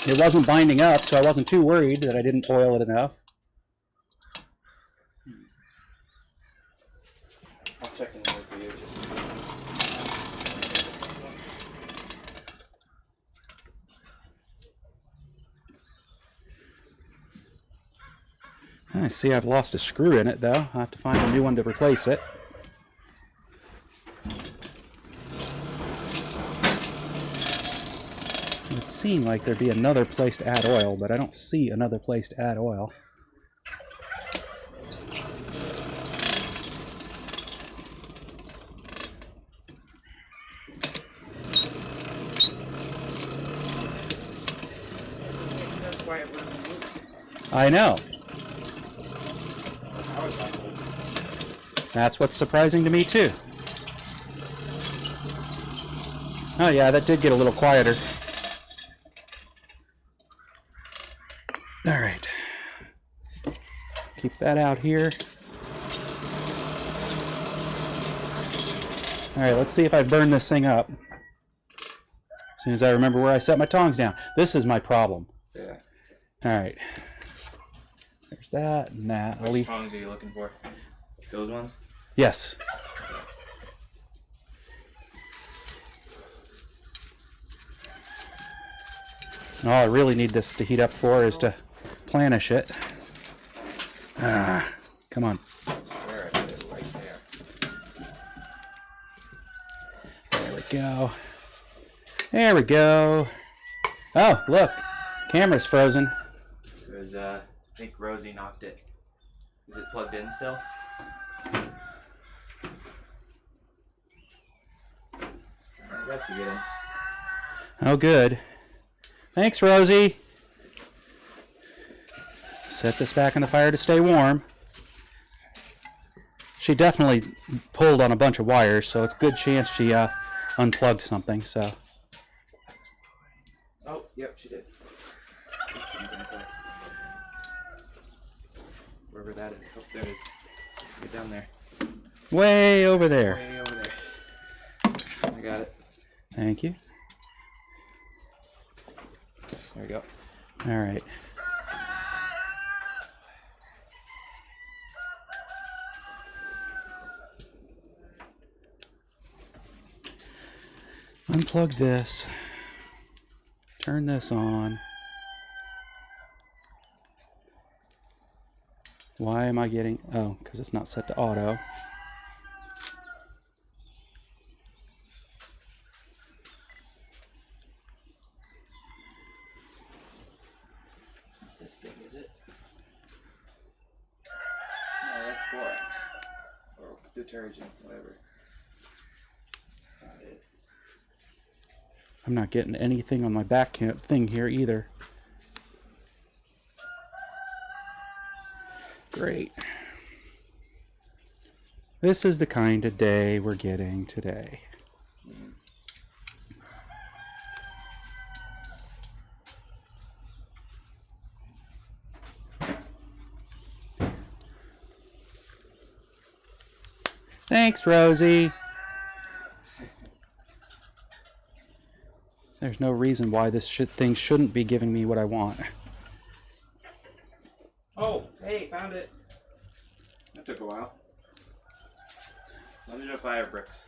It wasn't binding up, so I wasn't too worried that I didn't oil it enough. I'll check in there for you. I see I've lost a screw in it, though. I'll have to find a new one to replace it. It would seem like there'd be another place to add oil, but I don't see another place to add oil. That's why it wouldn't move. I know. That's what's surprising to me, too. Oh, yeah, that did get a little quieter. All right. Keep that out here. All right, let's see if I burn this thing up. As soon as I remember where I set my tongs down. This is my problem. Yeah. All right. There's that and that. Which tongs are you looking for? Those ones? Yes. All I really need this to heat up for is to planish it. Come on. I swear I put it right there. There we go. There we go. Oh, look. Camera's frozen. Because I think Rosie knocked it. Is it plugged in still? That's we get in. Oh, good. Thanks, Rosie. Set this back in the fire to stay warm. She definitely pulled on a bunch of wires, so it's a good chance she unplugged something. So. Oh, yep, she did. Wherever that is. Oh, there it is. Get down there. Way over there. Way over there. I got it. Thank you. There we go. All right. Unplug this. Turn this on. Why am I getting... Oh, because it's not set to auto. This thing, is it? No, that's borax. Or detergent, whatever. Not it. I'm not getting anything on my back thing here either. Great. This is the kind of day we're getting today. Thanks, Rosie. There's no reason why this thing shouldn't be giving me what I want. Oh, hey, found it. That took a while. Loaded up fire bricks.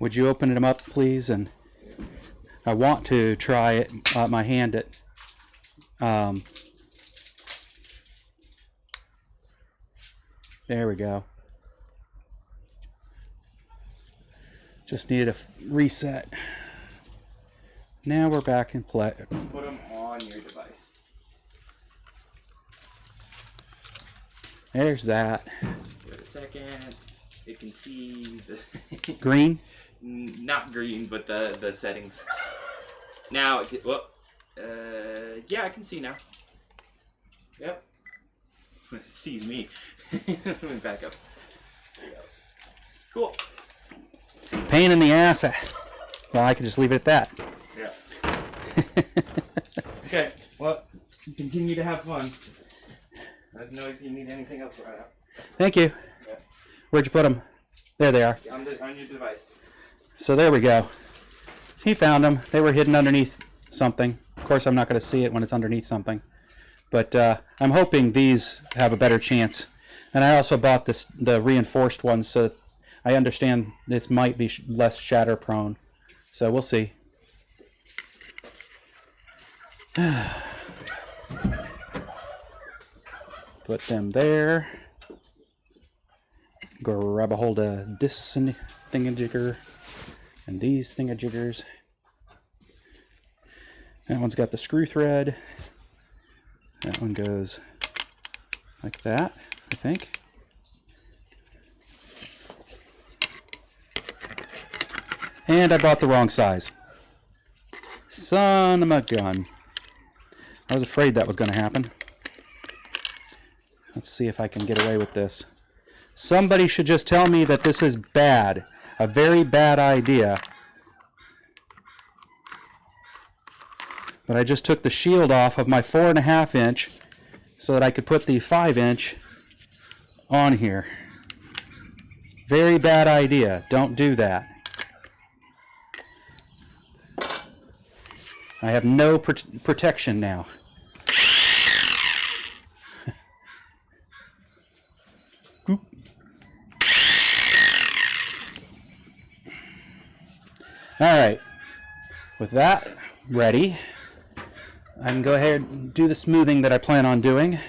Would you open them up, please? And I want to try it, my hand at. There we go. Just needed a reset. Now we're back in play. Put them on your device. There's that. Give it a second. It can see the Green? Not green, but the settings. Now it can, yeah, I can see now. Yep. It sees me. Let me back up. There you go. Cool. Pain in the ass. Well, I can just leave it at that. Yeah. Okay. Well, you continue to have fun. Let us know if you need anything else right now. Thank you. Yeah. Where'd you put them? There they are. On your device. So there we go. He found them. They were hidden underneath something. Of course, I'm not going to see it when it's underneath something. But I'm hoping these have a better chance. And I also bought the reinforced ones, so I understand this might be less shatter prone. So we'll see. Put them there. Grab a hold of this thingamajigger and these thingajiggers. That one's got the screw thread. That one goes like that, I think. And I bought the wrong size. Son of a gun. I was afraid that was going to happen. Let's see if I can get away with this. Somebody should just tell me that this is bad. A very bad idea. But I just took the shield off of my 4.5 inch so that I could put the 5 inch on here. Very bad idea. Don't do that. I have no protection now. Alright, with that ready, I can go ahead and do the smoothing that I plan on doing.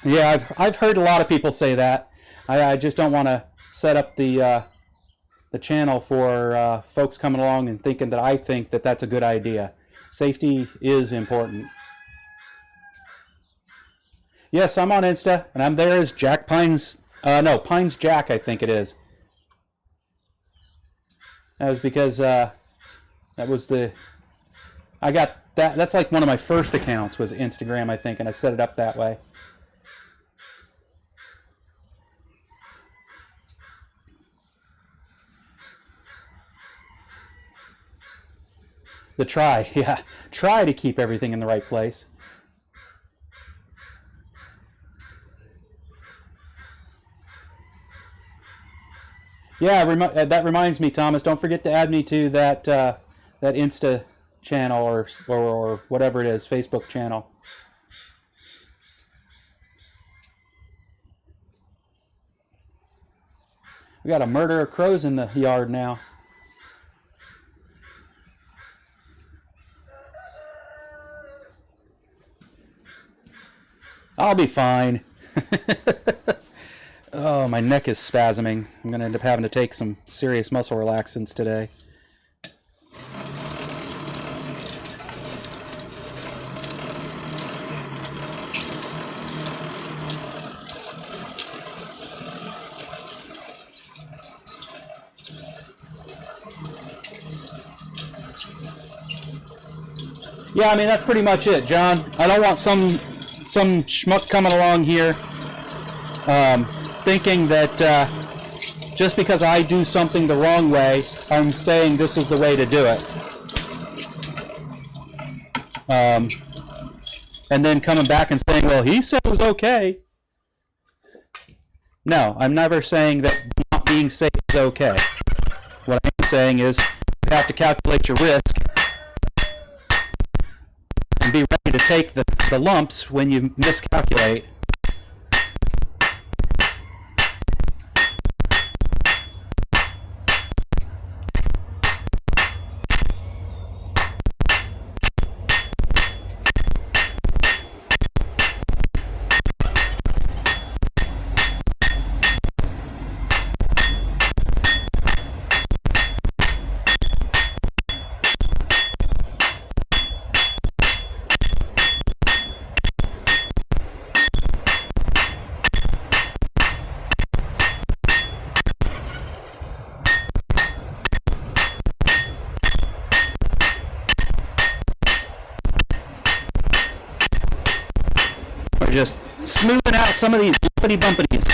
Yeah, I've heard a lot of people say that. I just don't want to set up the channel for folks coming along and thinking that I think that that's a good idea. Safety is important. Yes, I'm on Insta, and I'm there as Jack Pines. No, Pines Jack, I think it is. That was because that was the. I got that. That's like one of my first accounts was Instagram, I think, and I set it up that way. Yeah, try to keep everything in the right place. Yeah, that reminds me, Thomas. Don't forget to add me to that that Insta channel or whatever it is, Facebook channel. We got a murder of crows in the yard now. I'll be fine. Oh, my neck is spasming. I'm going to end up having to take some serious muscle relaxants today. Yeah, I mean, that's pretty much it, John. I don't want some schmuck coming along here thinking that just because I do something the wrong way, I'm saying this is the way to do it. And then coming back and saying, well, he said it was okay. No, I'm never saying that not being safe is okay. What I'm saying is you have to calculate your risk and be ready to take the lumps when you miscalculate. Just smoothing out some of these bumpity bumpities.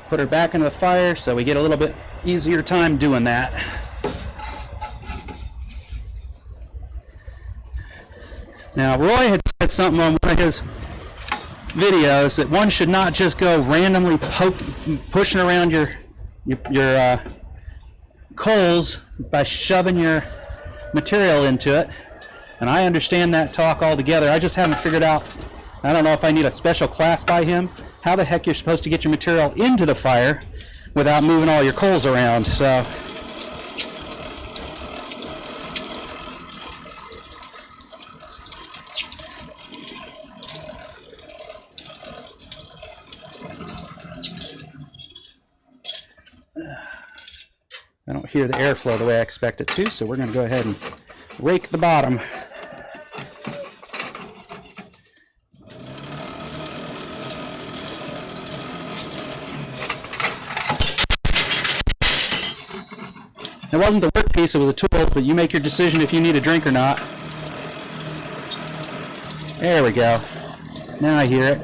Put her back into the fire so we get a little bit easier time doing that. Now, Roy had said something on one of his videos that one should not just go randomly pushing around your coals by shoving your material into it, and I understand that talk altogether. I just haven't figured out, I don't know if I need a special class by him, how the heck you're supposed to get your material into the fire without moving all your coals around. So I don't hear the airflow the way I expect it to, so we're going to go ahead and rake the bottom. It wasn't the workpiece, it was a tool, but you make your decision if you need a drink or not. There we go. Now I hear it.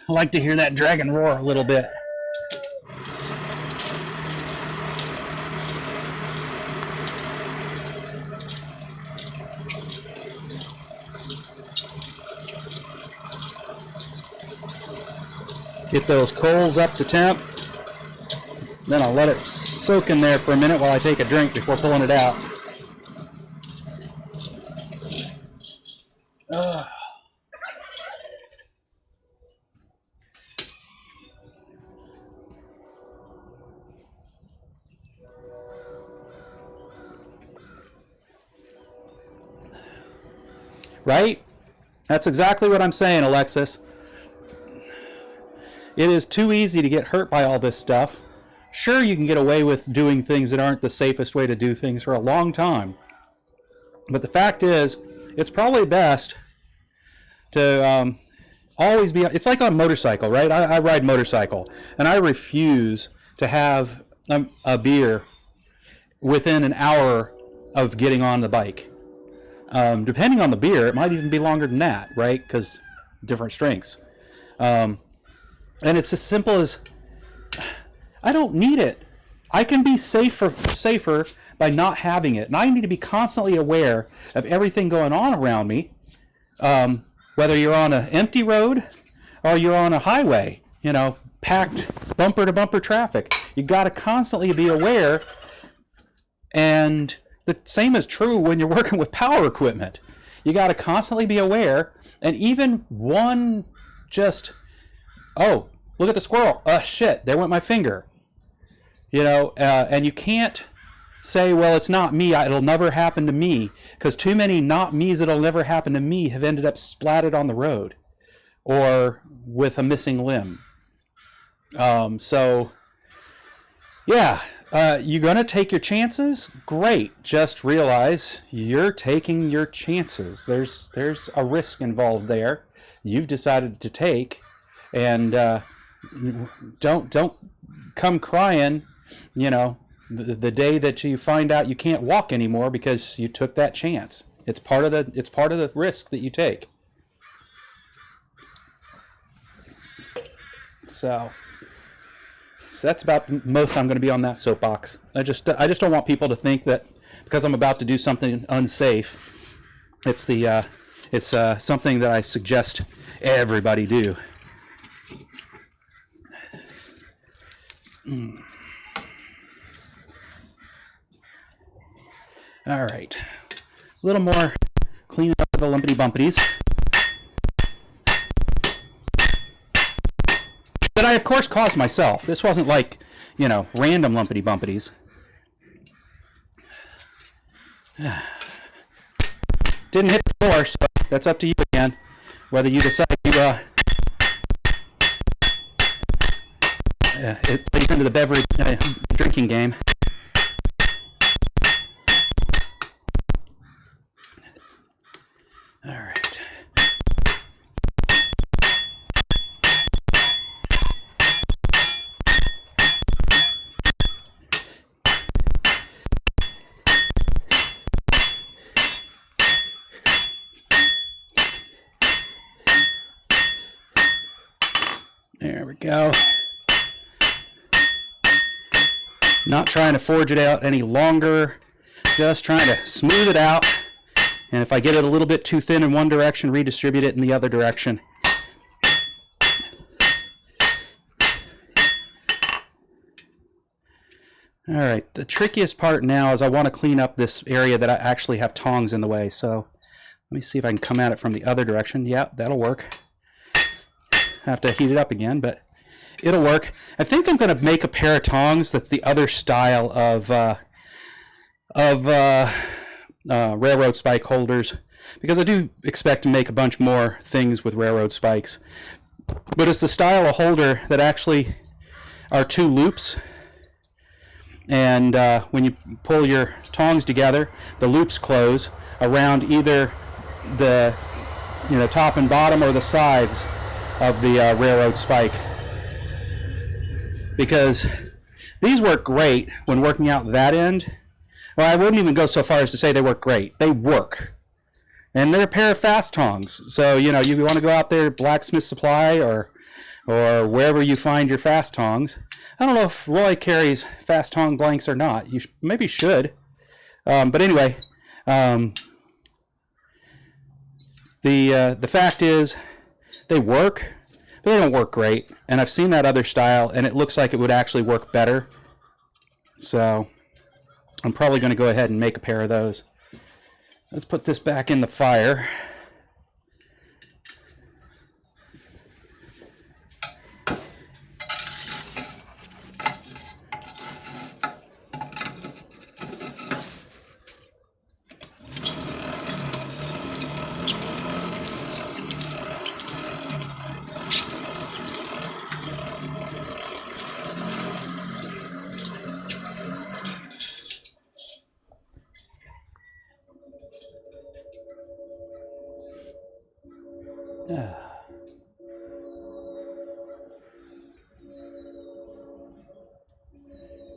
I like to hear that dragon roar a little bit. Get those coals up to temp. Then I'll let it soak in there for a minute while I take a drink before pulling it out. Right? That's exactly what I'm saying, Alexis. It is too easy to get hurt by all this stuff. Sure, you can get away with doing things that aren't the safest way to do things for a long time. But the fact is, it's probably best to always be... It's like on a motorcycle, right? I ride motorcycle, and I refuse to have a beer within an hour of getting on the bike. Depending on the beer, it might even be longer than that, right? Because different strengths. And it's as simple as, I don't need it. I can be safer by not having it. And I need to be constantly aware of everything going on around me, whether you're on an empty road or you're on a highway, packed bumper-to-bumper traffic. You got to constantly be aware, and the same is true when you're working with power equipment. You got to constantly be aware, and even one just... Oh, look at the squirrel. Shit, there went my finger. And you can't say, well, it's not me, it'll never happen to me, because too many not me's it'll never happen to me have ended up splattered on the road or with a missing limb. You're going to take your chances? Great. Just realize you're taking your chances. There's a risk involved there. you've decided to take, and don't come crying, you know, the day that you find out you can't walk anymore because you took that chance. It's part of the risk that you take. So that's about the most I'm going to be on that soapbox. I just don't want people to think that because I'm about to do something unsafe, it's something that I suggest everybody do. All right, a little more cleaning up the lumpity bumpities. That I, of course, caused myself. This wasn't like, you know, random lumpity bumpities. Didn't hit the floor, so that's up to you again. Whether you decide to, it plays into the beverage drinking game. All right. There we go. Not trying to forge it out any longer, just trying to smooth it out. And if I get it a little bit too thin in one direction, redistribute it in the other direction. All right, the trickiest part now is I want to clean up this area that I actually have tongs in the way. So let me see if I can come at it from the other direction. Yeah, that'll work. I have to heat it up again, but it'll work. I think I'm going to make a pair of tongs that's the other style of railroad spike holders, because I do expect to make a bunch more things with railroad spikes. But it's the style of holder that actually are two loops, and when you pull your tongs together, the loops close around either the top and bottom or the sides of the railroad spike, because these work great when working out that end. Well, I wouldn't even go so far as to say they work great. They work. And they're a pair of fast tongs. So, you want to go out there, Blacksmith Supply or wherever you find your fast tongs. I don't know if Roy carries fast tong blanks or not. You maybe should. But anyway, the fact is they work, but they don't work great. And I've seen that other style, and it looks like it would actually work better. So I'm probably going to go ahead and make a pair of those. Let's put this back in the fire.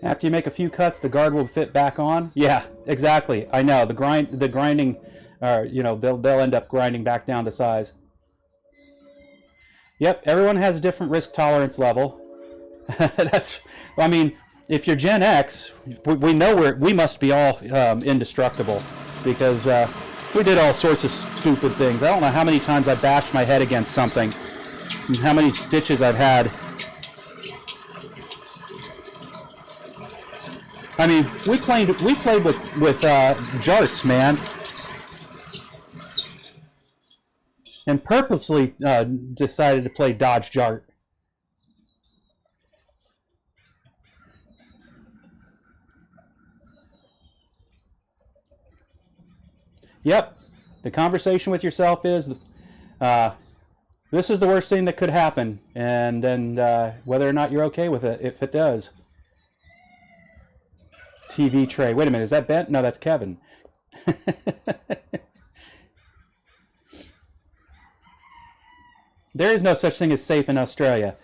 After you make a few cuts, the guard will fit back on. Yeah, exactly. I know the grinding, they'll end up grinding back down to size. Yep, everyone has a different risk tolerance level. If you're Gen X, we know we must be all indestructible, because we did all sorts of stupid things. I don't know how many times I bashed my head against something, and how many stitches I've had. I mean, we played with jarts, man, and purposely decided to play dodge jart. Yep, the conversation with yourself is, this is the worst thing that could happen, and then whether or not you're okay with it, if it does. TV tray. Wait a minute, is that bent? No, that's Kevin. There is no such thing as safe in Australia.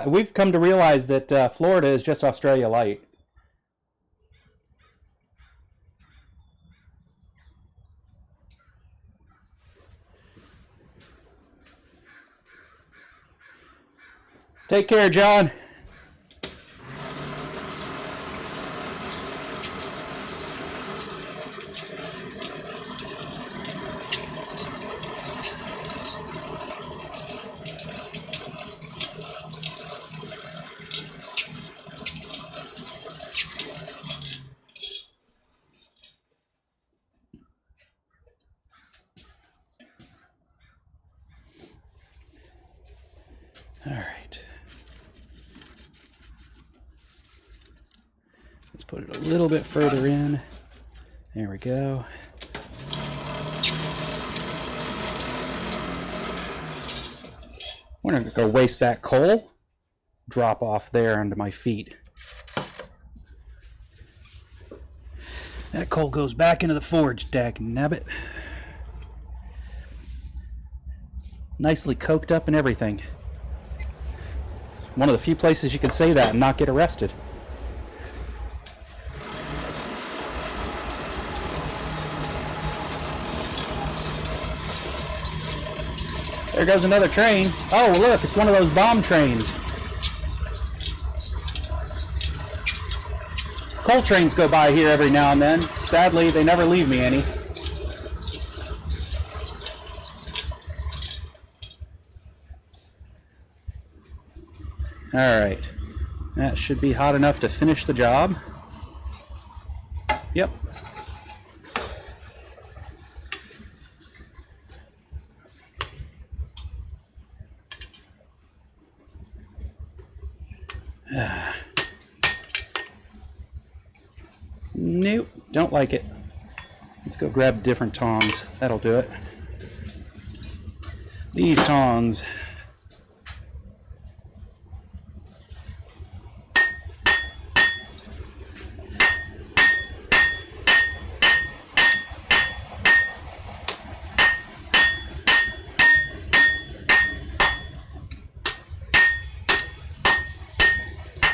We've come to realize that Florida is just Australia light. Take care, John. All right. Let's put it a little bit further in. There we go. We're not going to go waste that coal. Drop off there under my feet. That coal goes back into the forge, dagnabbit. Nicely coked up and everything. It's one of the few places you can say that and not get arrested. There goes another train. Oh, look, it's one of those bomb trains. Coal trains go by here every now and then. Sadly, they never leave me any. All right, that should be hot enough to finish the job. Yep. Nope, don't like it. Let's go grab different tongs. That'll do it. These tongs.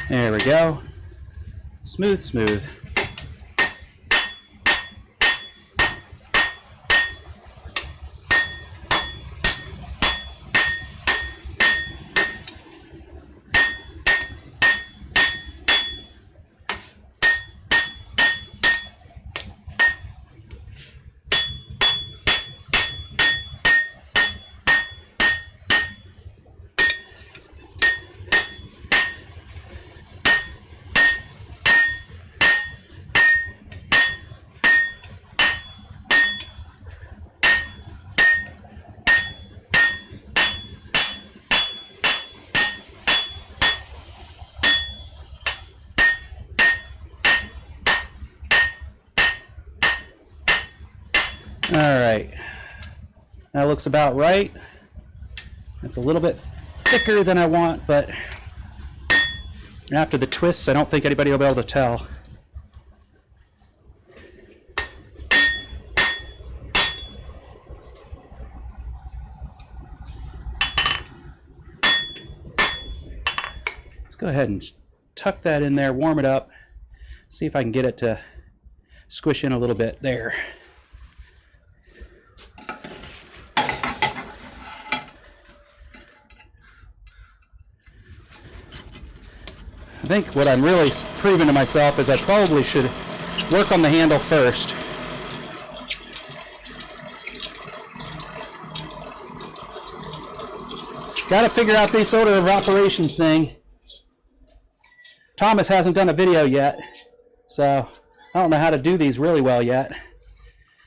There we go. Smooth, smooth. All right, that looks about right. It's a little bit thicker than I want, but after the twists, I don't think anybody will be able to tell. Let's go ahead and tuck that in there, warm it up, see if I can get it to squish in a little bit there. I think what I'm really proving to myself is I probably should work on the handle first. Got to figure out this order of operations thing. Thomas hasn't done a video yet, so I don't know how to do these really well yet.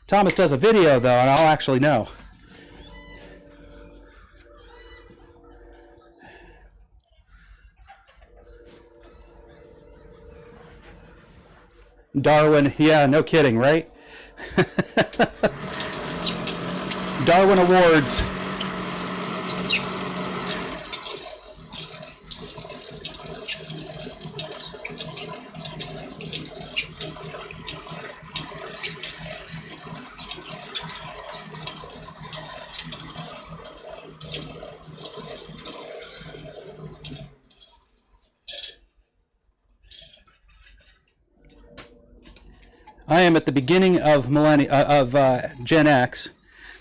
Thomas does a video though, and I'll actually know. Darwin, yeah, no kidding, right? Darwin Awards. I am at the beginning of Gen X.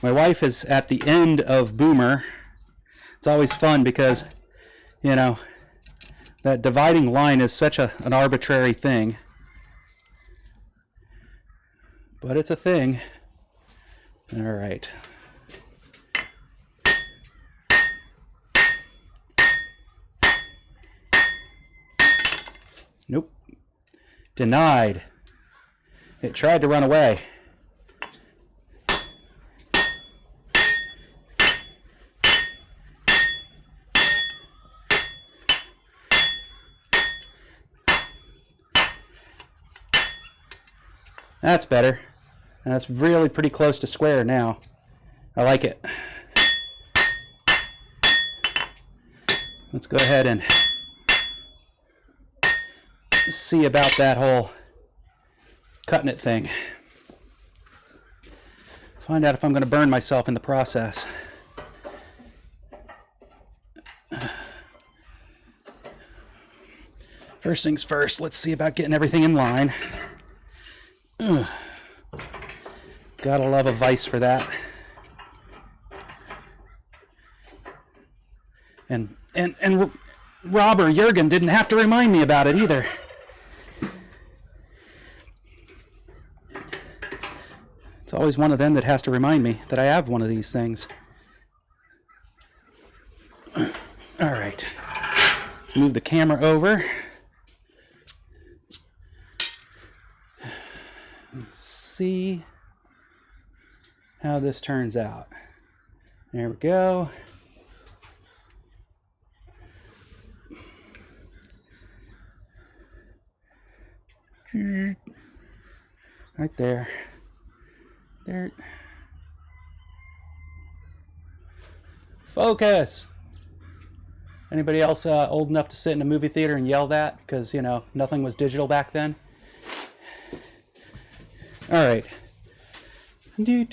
My wife is at the end of Boomer. It's always fun because, you know, that dividing line is such an arbitrary thing. But it's a thing. All right. Nope. Denied. It tried to run away. That's better. That's really pretty close to square now. I like it. Let's go ahead and see about that whole cutting it thing. Find out if I'm going to burn myself in the process. First things first, let's see about getting everything in line. Ugh. Gotta love a vise for that. And Robert Jurgen didn't have to remind me about it either. It's always one of them that has to remind me that I have one of these things. All right. Let's move the camera over. Let's see how this turns out. There we go. Right there. There. Focus. Anybody else old enough to sit in a movie theater and yell that because, you know, nothing was digital back then? All right. Do.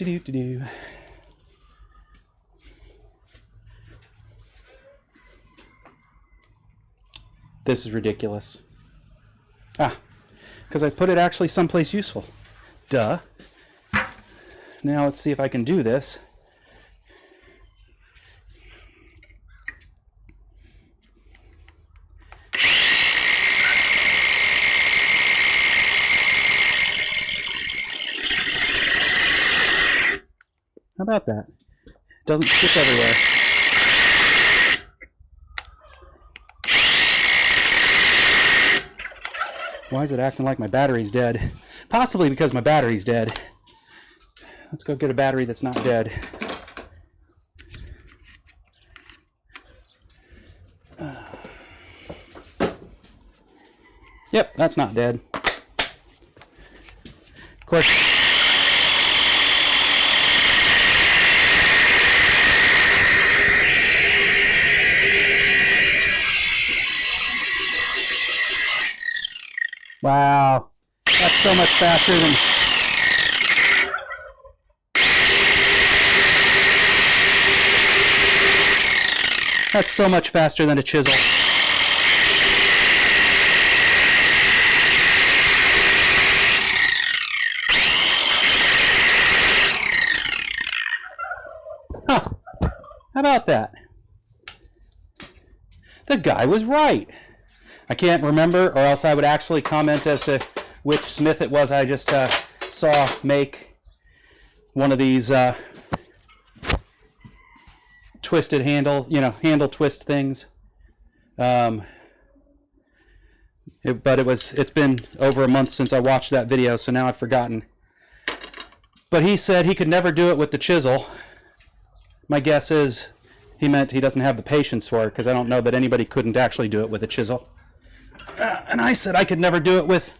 This is ridiculous. Because I put it actually someplace useful. Duh. Now let's see if I can do this. How about that? It doesn't stick everywhere. Why is it acting like my battery's dead? Possibly because my battery's dead. Let's go get a battery that's not dead. Yep, that's not dead. Of course. Wow, that's so much faster than... That's so much faster than a chisel. Huh. How about that? The guy was right. I can't remember, or else I would actually comment as to which Smith it was I just saw make one of these twisted handle, handle twist things. But it's been over a month since I watched that video, so now I've forgotten. But he said he could never do it with the chisel. My guess is he meant he doesn't have the patience for it, because I don't know that anybody couldn't actually do it with a chisel. And I said I could never do it with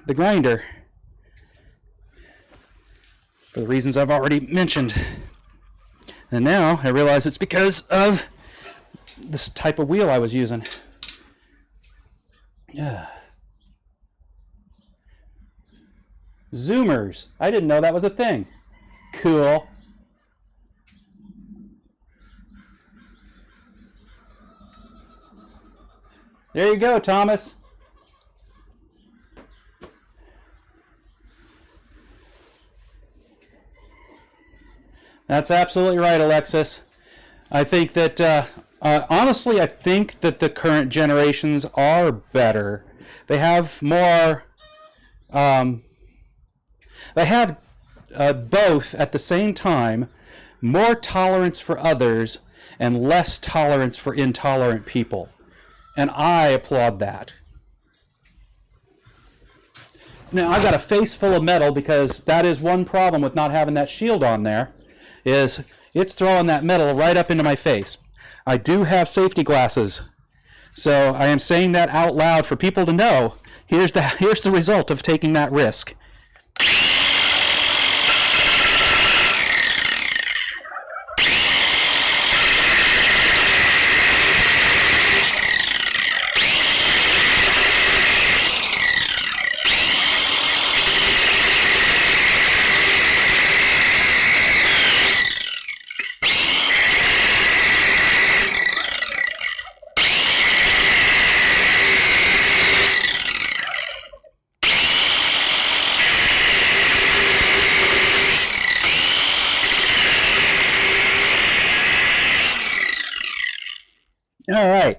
the grinder for the reasons I've already mentioned. And now I realize it's because of this type of wheel I was using. Yeah. Zoomers. I didn't know that was a thing. Cool. There you go, Thomas. That's absolutely right, Alexis. I think that, honestly, I think that the current generations are better. They have more, they have both at the same time, more tolerance for others and less tolerance for intolerant people. And I applaud that. Now, I've got a face full of metal because that is one problem with not having that shield on there, is it's throwing that metal right up into my face. I do have safety glasses, so I am saying that out loud for people to know. Here's the result of taking that risk. All right.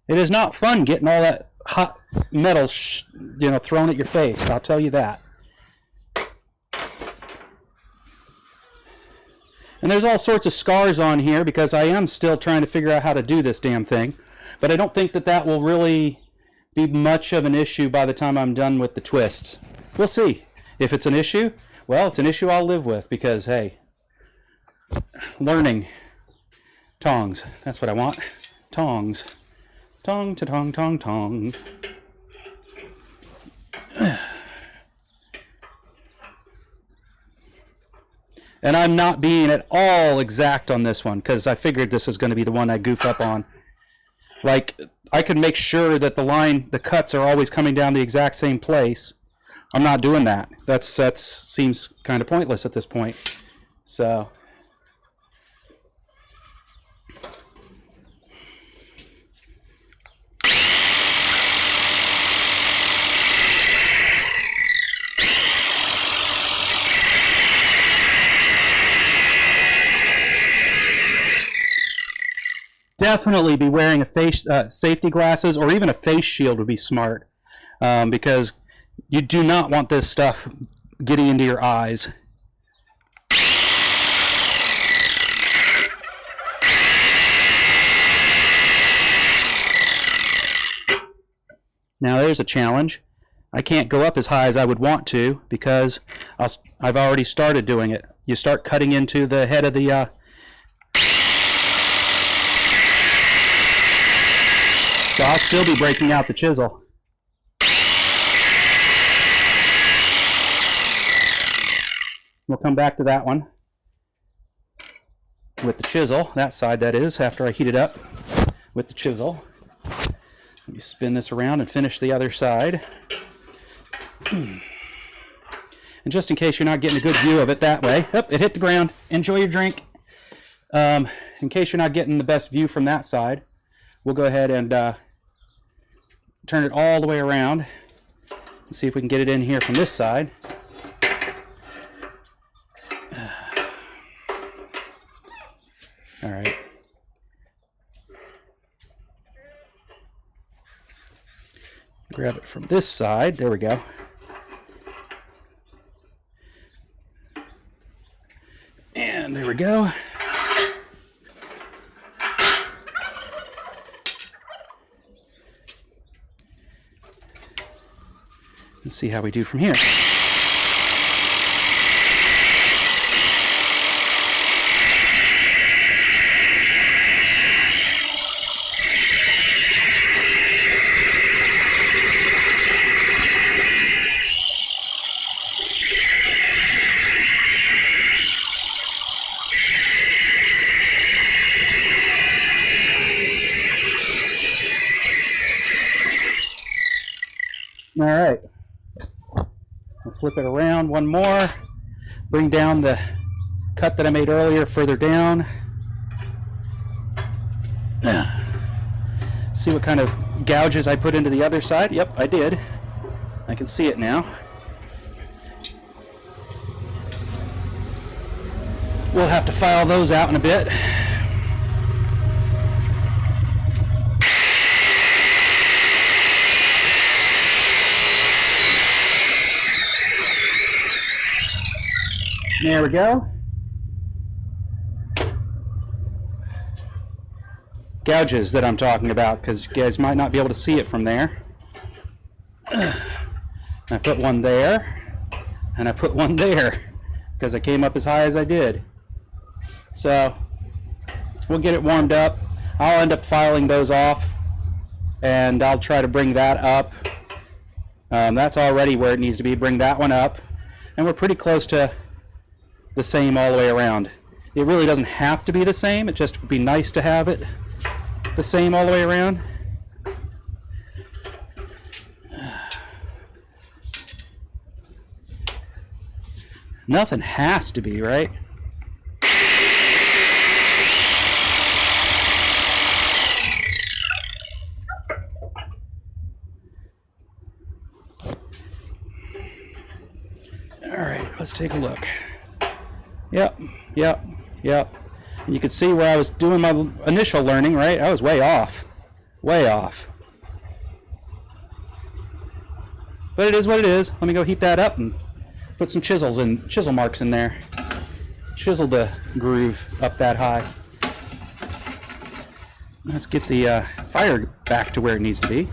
It is not fun getting all that hot metal, thrown at your face. I'll tell you that. And there's all sorts of scars on here because I am still trying to figure out how to do this damn thing. But I don't think that will really be much of an issue by the time I'm done with the twists. We'll see. If it's an issue, well, it's an issue I'll live with because, hey, learning. Tongs. That's what I want. Tongs. Tong to tong tong tong. And I'm not being at all exact on this one because I figured this was going to be the one I goof up on. Like, I can make sure that the cuts are always coming down the exact same place. I'm not doing that. That seems kind of pointless at this point. So... definitely be wearing a face safety glasses or even a face shield would be smart because you do not want this stuff getting into your eyes. Now there's a challenge. I can't go up as high as I would want to because I've already started doing it. You start cutting into the head of the so I'll still be breaking out the chisel. We'll come back to that one with the chisel, that side that is, after I heat it up with the chisel. Let me spin this around and finish the other side. And just in case you're not getting a good view of it that way, it hit the ground. Enjoy your drink. In case you're not getting the best view from that side, we'll go ahead and turn it all the way around and see if we can get it in here from this side. All right. Grab it from this side. There we go. And there we go. Let's see how we do from here. All right. I'll flip it around one more, bring down the cut that I made earlier further down. See what kind of gouges I put into the other side. Yep, I did. I can see it now. We'll have to file those out in a bit. There we go. Gouges that I'm talking about, because you guys might not be able to see it from there. I put one there, and I put one there, because I came up as high as I did. So, we'll get it warmed up. I'll end up filing those off, and I'll try to bring that up. That's already where it needs to be. Bring that one up, and we're pretty close to the same all the way around. It really doesn't have to be the same. It just would be nice to have it the same all the way around. Nothing has to be, right? All right, let's take a look. Yep. And you can see where I was doing my initial learning, right? I was way off. Way off. But it is what it is. Let me go heat that up and put some chisel marks in there. Chisel the groove up that high. Let's get the fire back to where it needs to be.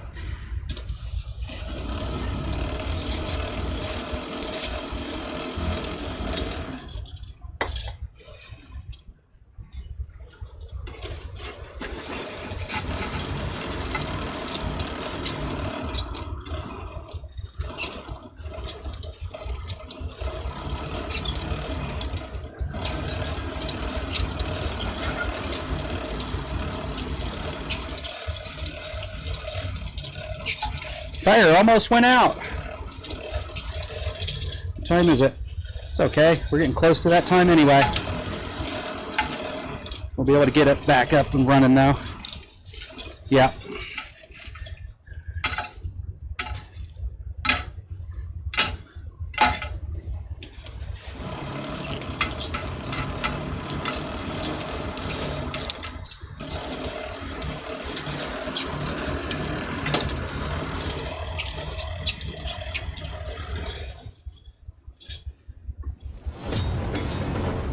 Fire almost went out. What time is it? It's okay. We're getting close to that time anyway. We'll be able to get it back up and running now. Yeah.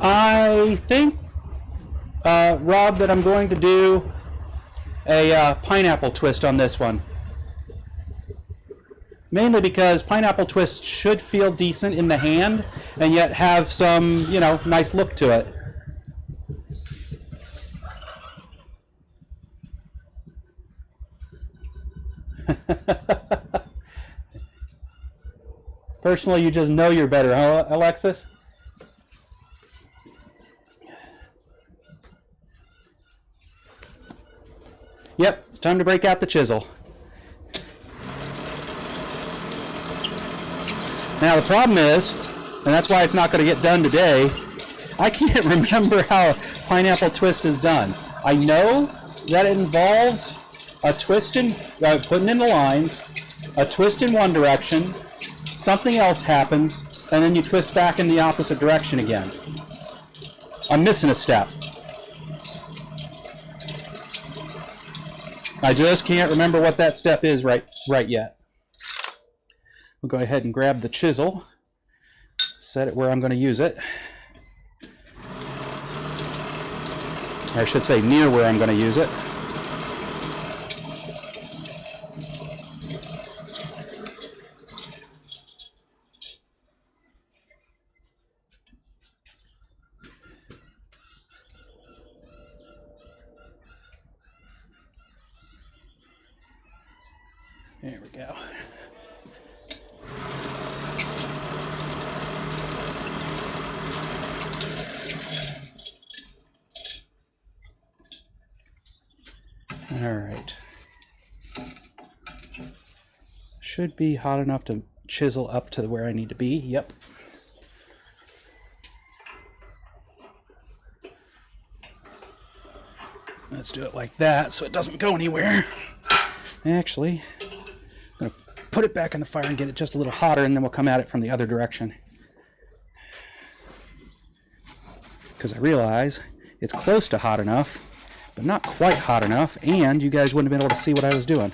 I think, Rob, that I'm going to do a pineapple twist on this one. Mainly because pineapple twist should feel decent in the hand and yet have some, nice look to it. Personally, you just know you're better, huh, Alexis? Yep, it's time to break out the chisel. Now the problem is, and that's why it's not going to get done today, I can't remember how pineapple twist is done. I know that it involves a twist in, putting in the lines, a twist in one direction, something else happens, and then you twist back in the opposite direction again. I'm missing a step. I just can't remember what that step is right yet. We'll go ahead and grab the chisel, set it where I'm going to use it. Or I should say near where I'm going to use it. There we go. All right. Should be hot enough to chisel up to where I need to be. Yep. Let's do it like that so it doesn't go anywhere. Actually, I'm going to put it back in the fire and get it just a little hotter, and then we'll come at it from the other direction. because I realize it's close to hot enough, but not quite hot enough, and you guys wouldn't have been able to see what I was doing.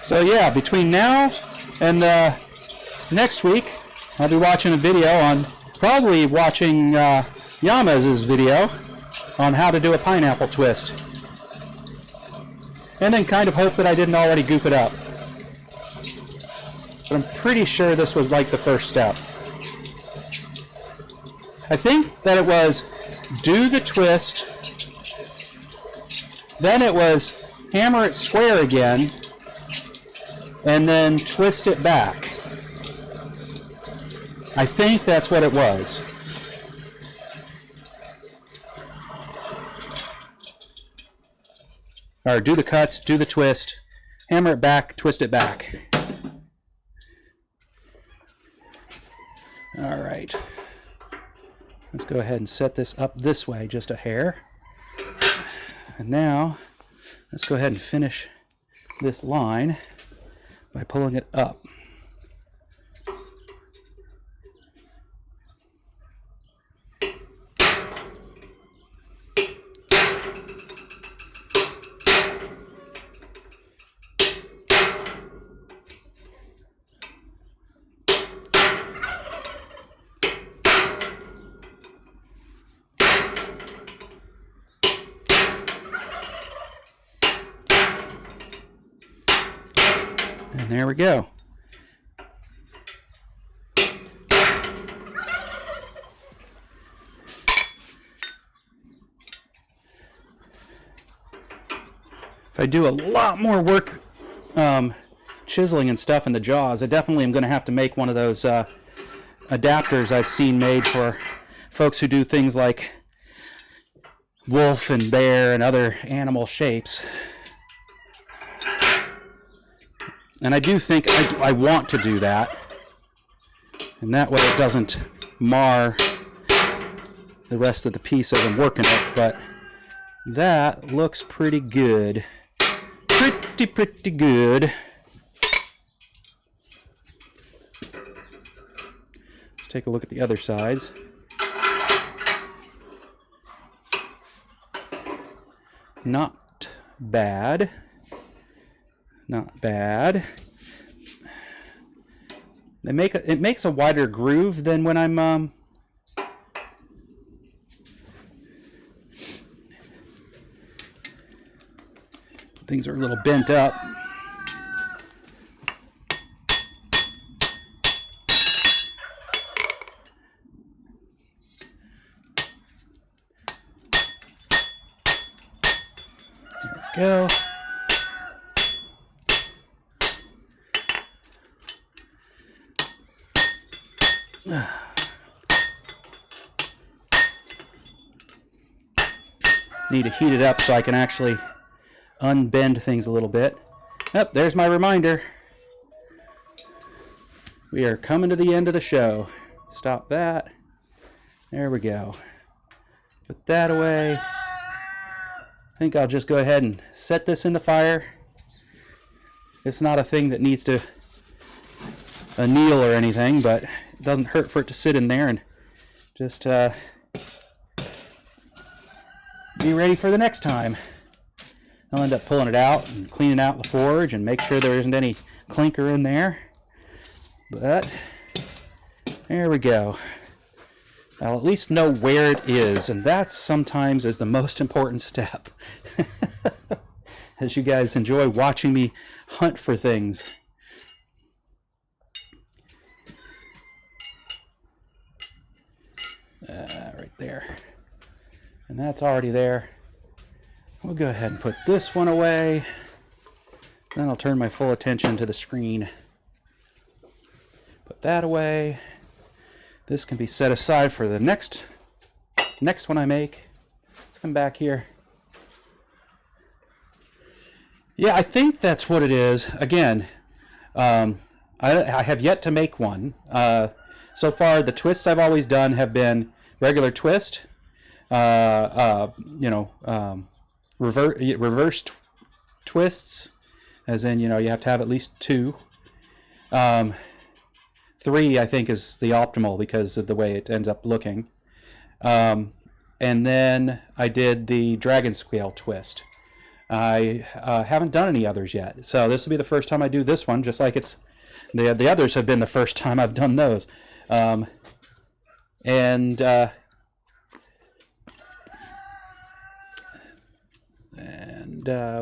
So yeah, between now and next week, I'll be watching a video on, probably watching Yamaz's video on how to do a pineapple twist. And then kind of hope that I didn't already goof it up. But I'm pretty sure this was like the first step. I think that it was do the twist, then it was hammer it square again, and then twist it back. I think that's what it was. Or do the cuts, do the twist, hammer it back, twist it back. All right. Let's go ahead and set this up this way just a hair. And now, let's go ahead and finish this line by pulling it up. And there we go. If I do a lot more work chiseling and stuff in the jaws, I definitely am going to have to make one of those adapters I've seen made for folks who do things like wolf and bear and other animal shapes. And I do think I want to do that, and that way it doesn't mar the rest of the piece as I'm working it, but that looks pretty good. Pretty good. Let's take a look at the other sides. Not bad. Not bad. It makes a wider groove than when I'm things are a little bent up. There we go. Need to heat it up so I can actually unbend things a little bit. Yep, there's my reminder. We are coming to the end of the show. Stop that. There we go. Put that away. I think I'll just go ahead and set this in the fire. It's not a thing that needs to anneal or anything, but it doesn't hurt for it to sit in there and just be ready for the next time. I'll end up pulling it out and cleaning out the forge and make sure there isn't any clinker in there. But there we go. I'll at least know where it is, and that sometimes is the most important step. As you guys enjoy watching me hunt for things. Right there. And that's already there. We'll go ahead and put this one away. Then I'll turn my full attention to the screen. Put that away. This can be set aside for the next one I make. Let's come back here. Yeah, I think that's what it is. Again, I have yet to make one. So far, the twists I've always done have been regular twist, reverse twists, as in, you have to have at least 2. 3, I think, is the optimal because of the way it ends up looking. And then I did the dragon scale twist. I haven't done any others yet, so this will be the first time I do this one, just like it's the others have been the first time I've done those. What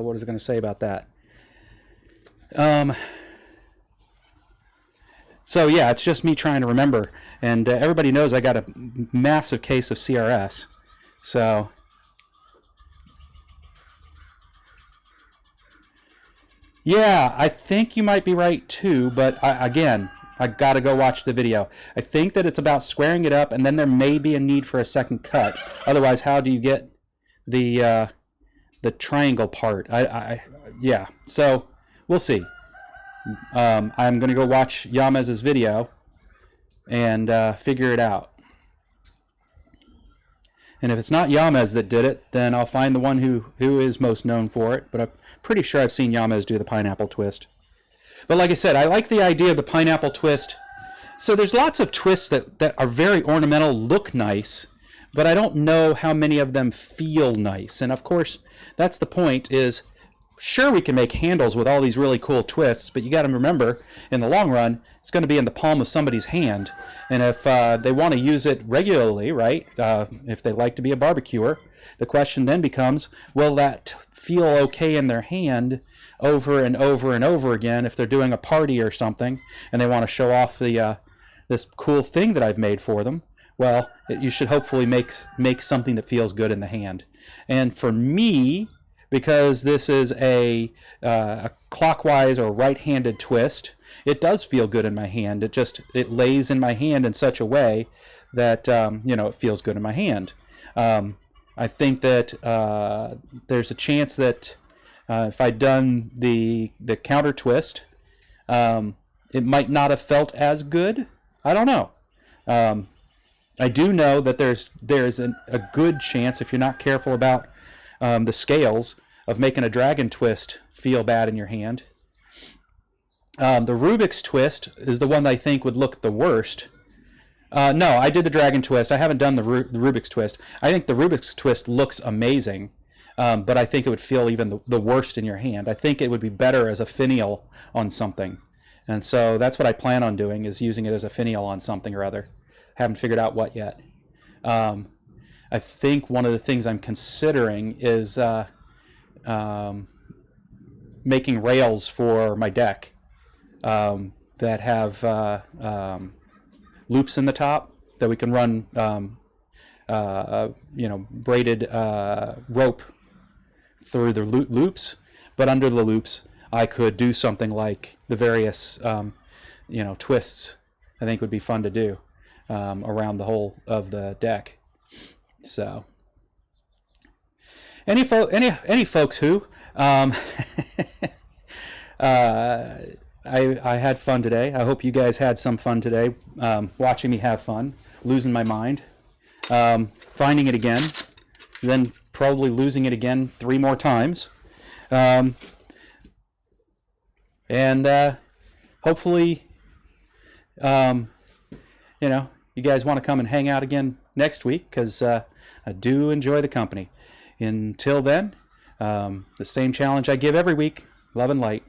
was I going to say about that? So yeah, it's just me trying to remember, and everybody knows I got a massive case of CRS, so. Yeah, I think you might be right too, but again, I gotta go watch the video. I think that it's about squaring it up, and then there may be a need for a second cut. Otherwise, how do you get the triangle part? Yeah. So we'll see. I'm gonna go watch Yamez's video and figure it out. And if it's not Yamez that did it, then I'll find the one who is most known for it. But I'm pretty sure I've seen Yamez do the pineapple twist. But like I said, I like the idea of the pineapple twist. So there's lots of twists that are very ornamental, look nice, but I don't know how many of them feel nice. And of course, that's the point is, sure, we can make handles with all these really cool twists, but you got to remember, in the long run, it's going to be in the palm of somebody's hand. And if they want to use it regularly, right, if they like to be a barbecuer, the question then becomes, will that feel okay in their hand over and over and over again if they're doing a party or something and they want to show off the this cool thing that I've made for them? Well, you should hopefully make something that feels good in the hand. And for me, because this is a clockwise or right-handed twist, it does feel good in my hand. It lays in my hand in such a way that it feels good in my hand. I think that there's a chance that if I'd done the counter twist, it might not have felt as good. I don't know. I do know that there's a good chance, if you're not careful about the scales, of making a dragon twist feel bad in your hand. The Rubik's twist is the one that I think would look the worst. No, I did the dragon twist. I haven't done the Rubik's twist. I think the Rubik's twist looks amazing, but I think it would feel even the worst in your hand. I think it would be better as a finial on something. And so that's what I plan on doing, is using it as a finial on something or other. Haven't figured out what yet. I think one of the things I'm considering is making rails for my deck that have loops in the top that we can run braided rope through the loops, but under the loops I could do something like the various twists. I think would be fun to do around the whole of the deck. So any folks who I had fun today. I hope you guys had some fun today, watching me have fun, losing my mind, finding it again, then probably losing it again 3 more times. And hopefully, you guys want to come and hang out again next week, because I do enjoy the company. Until then, the same challenge I give every week: love and light.